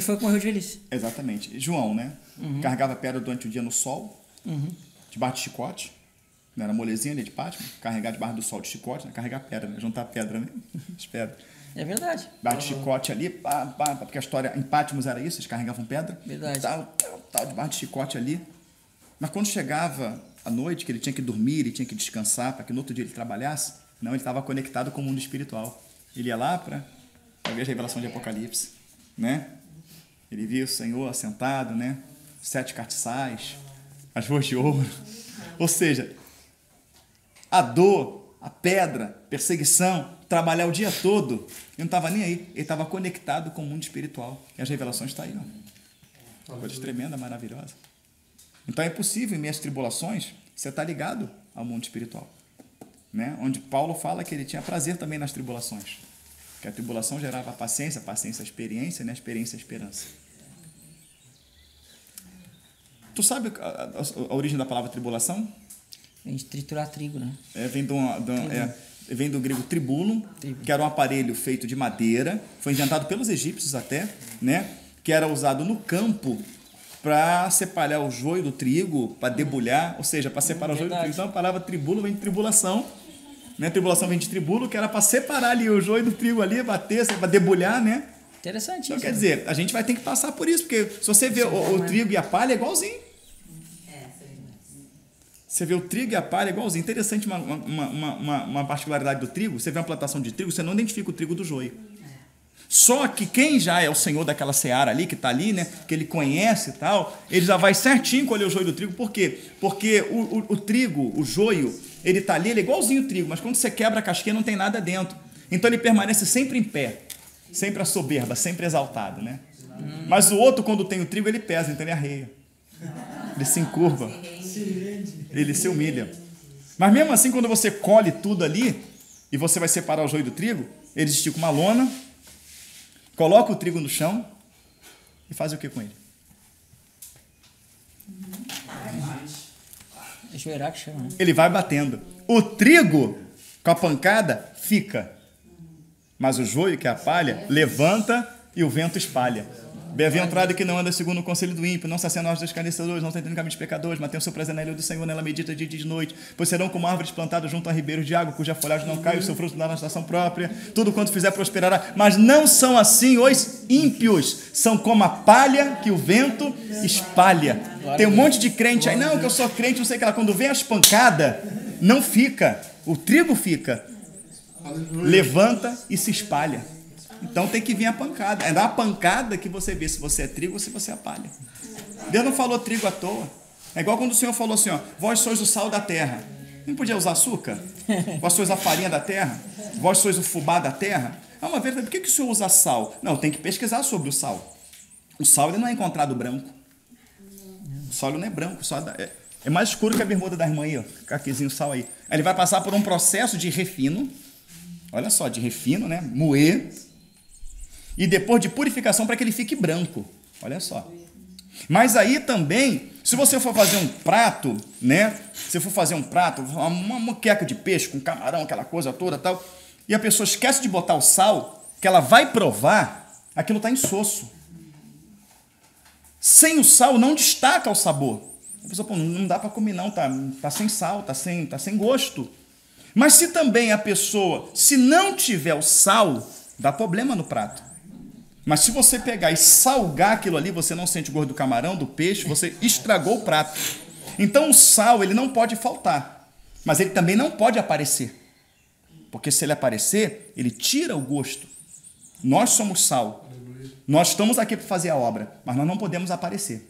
foi que morreu de velhice. Exatamente. João, né? Carregava pedra durante o dia no sol, debaixo de chicote. Não era molezinha ali de Pátimos? Carregar debaixo do sol de chicote, né? Carregar pedra, né? Juntar pedra, né? As pedras. É verdade. Debaixo de chicote ali, porque a história em Pátimos era isso, eles carregavam pedra. Verdade. Tal, debaixo de chicote ali. Mas quando chegava a noite, que ele tinha que dormir, ele tinha que descansar, para que no outro dia ele trabalhasse, não, ele estava conectado com o mundo espiritual. Ele ia lá para ver a revelação de Apocalipse, né? Ele via o Senhor assentado, né? 7 castiçais, as ruas de ouro. Ou seja, a dor, a pedra, perseguição, trabalhar o dia todo, ele não estava nem aí. Ele estava conectado com o mundo espiritual. E as revelações estão aí, ó. Coisa tremenda, maravilhosa. Então é possível, em meio às tribulações, você estar ligado ao mundo espiritual. Né? Onde Paulo fala que ele tinha prazer também nas tribulações. Que a tribulação gerava paciência, paciência, experiência, né? Experiência, esperança. Tu sabe a origem da palavra tribulação? Vem de triturar trigo, né? Vem do grego tribulum, que era um aparelho feito de madeira, foi inventado pelos egípcios até, né? Que era usado no campo para separar o joio do trigo, para debulhar, ou seja, para separar o joio do trigo. Então a palavra tribulo vem de tribulação, né? Tribulação vem de tribulo, que era para separar ali o joio do trigo ali, bater, para debulhar, né? Interessante então, isso. Quer dizer, a gente vai ter que passar por isso, porque se você vê o trigo e a palha é igualzinho. Você vê o trigo e a palha é igualzinho. Interessante uma particularidade do trigo. Você vê uma plantação de trigo, você não identifica o trigo do joio. Só que quem já é o senhor daquela seara ali, que está ali, né, que ele conhece e tal, ele já vai certinho colher o joio do trigo. Por quê? Porque o trigo, o joio, ele está ali, ele é igualzinho o trigo, mas quando você quebra a casquinha não tem nada dentro. Então ele permanece sempre em pé, sempre a soberba, sempre exaltado, né? Mas o outro, quando tem o trigo, ele pesa, então ele arreia. Ele se encurva. Ele se humilha. Mas mesmo assim, quando você colhe tudo ali e você vai separar o joio do trigo, ele estica uma lona, coloca o trigo no chão e faz o que com ele? Ajoelhar que chama, né? Ele vai batendo. O trigo, com a pancada, fica. Mas o joio, que é a palha, levanta e o vento espalha. Bem-aventurado que não anda segundo o conselho do ímpio, não se acena aos escarnecedores, não se entende no caminho dos pecadores, mas tem o seu prazer na ilha do Senhor, nela medita dia e de noite, pois serão como árvores plantadas junto a ribeiros de água, cuja folhagem não cai, o seu fruto dá na estação própria, tudo quanto fizer prosperará. Mas não são assim os ímpios, são como a palha que o vento espalha. Tem um monte de crente aí, não, que eu sou crente, não sei o que lá, quando vem as pancadas, não fica, o trigo fica, levanta e se espalha. Então tem que vir a pancada. É na pancada que você vê se você é trigo ou se você é palha. Deus não falou trigo à toa. É igual quando o Senhor falou assim, ó, vós sois o sal da terra. Não podia usar açúcar? Vós sois a farinha da terra? Vós sois o fubá da terra? Uma vez, por que o Senhor usa sal? Não, tem que pesquisar sobre o sal. O sal ele não é encontrado branco. O sal não é branco, só é mais escuro que a bermuda da irmã aí, ó. Caquezinho sal aí. Ele vai passar por um processo de refino. Olha só, de refino, né? Moer. E depois de purificação para que ele fique branco. Olha só. Mas aí também, se você for fazer um prato, né? Se for fazer um prato, uma moqueca de peixe com camarão, aquela coisa toda tal, e a pessoa esquece de botar o sal, que ela vai provar, aquilo está insosso. Sem o sal não destaca o sabor. A pessoa, pô, não dá para comer não, tá sem sal, tá sem gosto. Mas se também a pessoa, se não tiver o sal, dá problema no prato. Mas se você pegar e salgar aquilo ali, você não sente o gosto do camarão, do peixe, você estragou o prato. Então o sal, ele não pode faltar, mas ele também não pode aparecer. Porque se ele aparecer, ele tira o gosto. Nós somos sal. Nós estamos aqui para fazer a obra, mas nós não podemos aparecer.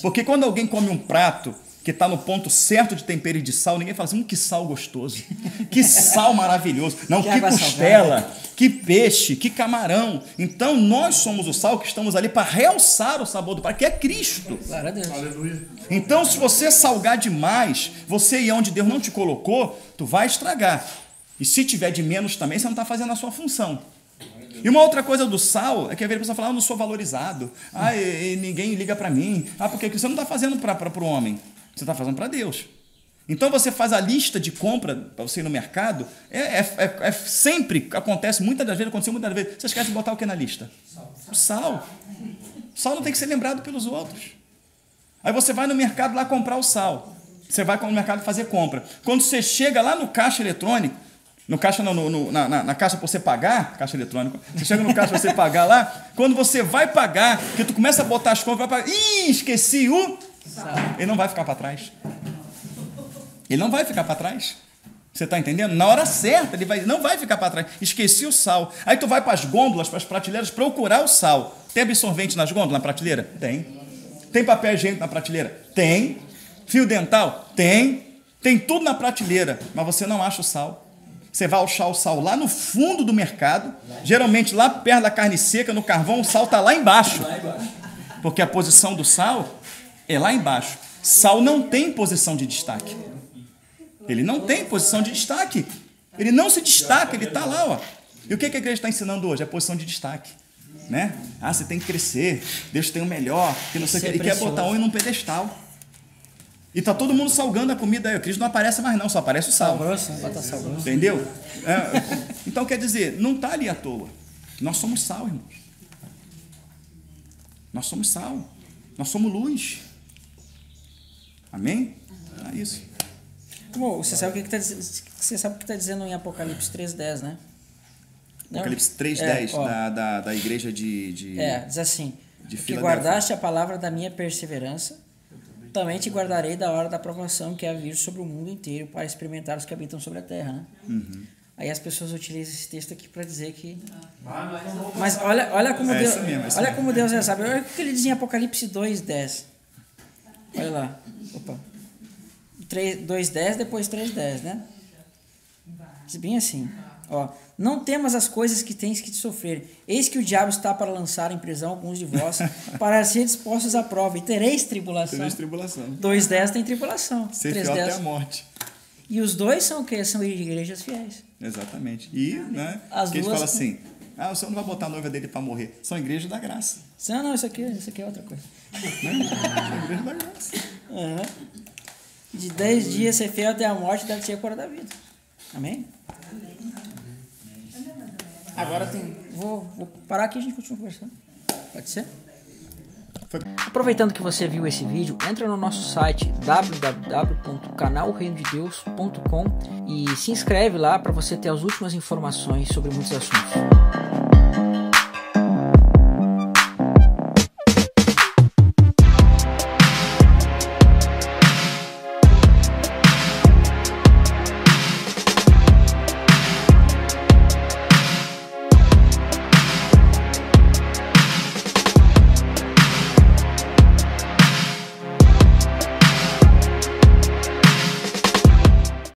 Porque quando alguém come um prato que está no ponto certo de tempero e de sal, ninguém fala assim, que sal gostoso, que sal maravilhoso, não, que costela, que peixe, que camarão. Então nós somos o sal que estamos ali para realçar o sabor do prato, que é Cristo. Glória a Deus. Aleluia. Então se você salgar demais, você ir onde Deus não te colocou, tu vai estragar. E se tiver de menos também, você não está fazendo a sua função. E uma outra coisa do sal é que a pessoa fala, eu não sou valorizado, e ninguém liga para mim, porque você não está fazendo para o homem, você está fazendo para Deus. Então você faz a lista de compra para você ir no mercado, sempre acontece, muitas das vezes, você esquece de botar o que na lista? O sal. O sal não tem que ser lembrado pelos outros. Aí você vai no mercado lá comprar o sal, você vai no mercado fazer compra. Quando você chega lá no caixa eletrônico, na caixa para você pagar, caixa eletrônica, você chega no caixa para você pagar lá, quando você vai pagar, que tu começa a botar as compras, vai pagar, esqueci o sal. Ele não vai ficar para trás. Ele não vai ficar para trás. Você está entendendo? Na hora certa, ele não vai ficar para trás. Esqueci o sal. Aí tu vai para as gôndolas, para as prateleiras, procurar o sal. Tem absorvente nas gôndolas, na prateleira? Tem. Tem papel higiênico na prateleira? Tem. Fio dental? Tem. Tem tudo na prateleira, mas você não acha o sal. Você vai achar o sal lá no fundo do mercado, geralmente lá perto da carne seca, no carvão, o sal está lá embaixo. Porque a posição do sal é lá embaixo. Sal não tem posição de destaque. Ele não tem posição de destaque. Ele não se destaca, ele está lá. Ó. E o que a igreja está ensinando hoje? A posição de destaque. Né? Você tem que crescer, Deus tem o melhor, que não sei o que. Ele quer botar um num pedestal. E tá todo mundo salgando a comida aí. O Cristo não aparece mais não, só aparece o sal. Bota sal grosso. Entendeu? Então quer dizer, não está ali à toa. Nós somos sal, irmãos. Nós somos sal. Nós somos luz. Amém? É isso. Bom, você sabe o que está dizendo em Apocalipse 3:10, né? Apocalipse 3:10 da igreja de diz assim, que guardaste a palavra da minha perseverança, também te guardarei da hora da provação que há vir sobre o mundo inteiro para experimentar os que habitam sobre a terra, né? Uhum. Aí as pessoas utilizam esse texto aqui para dizer que... Mas olha como Deus... Olha como Deus já sabe. Olha o que ele diz em Apocalipse 2:10. Olha lá. Opa. 2:10, depois 3:10, né? Diz bem assim. Ó, não temas as coisas que tens que te sofrer. Eis que o diabo está para lançar em prisão alguns de vós, para ser dispostos à prova, e tereis tribulação. 2:10 tem tribulação. Ser fiel até a morte. E os dois são o quê? São igrejas fiéis. Exatamente. E, né, as que duas... eles falam assim, o senhor não vai botar a noiva dele para morrer. São igrejas da graça. Não, isso aqui é outra coisa. São igrejas da graça. Uhum. De 10 dias ser fiel até a morte, deve ser a cor da vida. Amém? Agora vou parar aqui e a gente continua conversando. Pode ser? Aproveitando que você viu esse vídeo, entra no nosso site www.canalreinodedeus.com e se inscreve lá para você ter as últimas informações sobre muitos assuntos.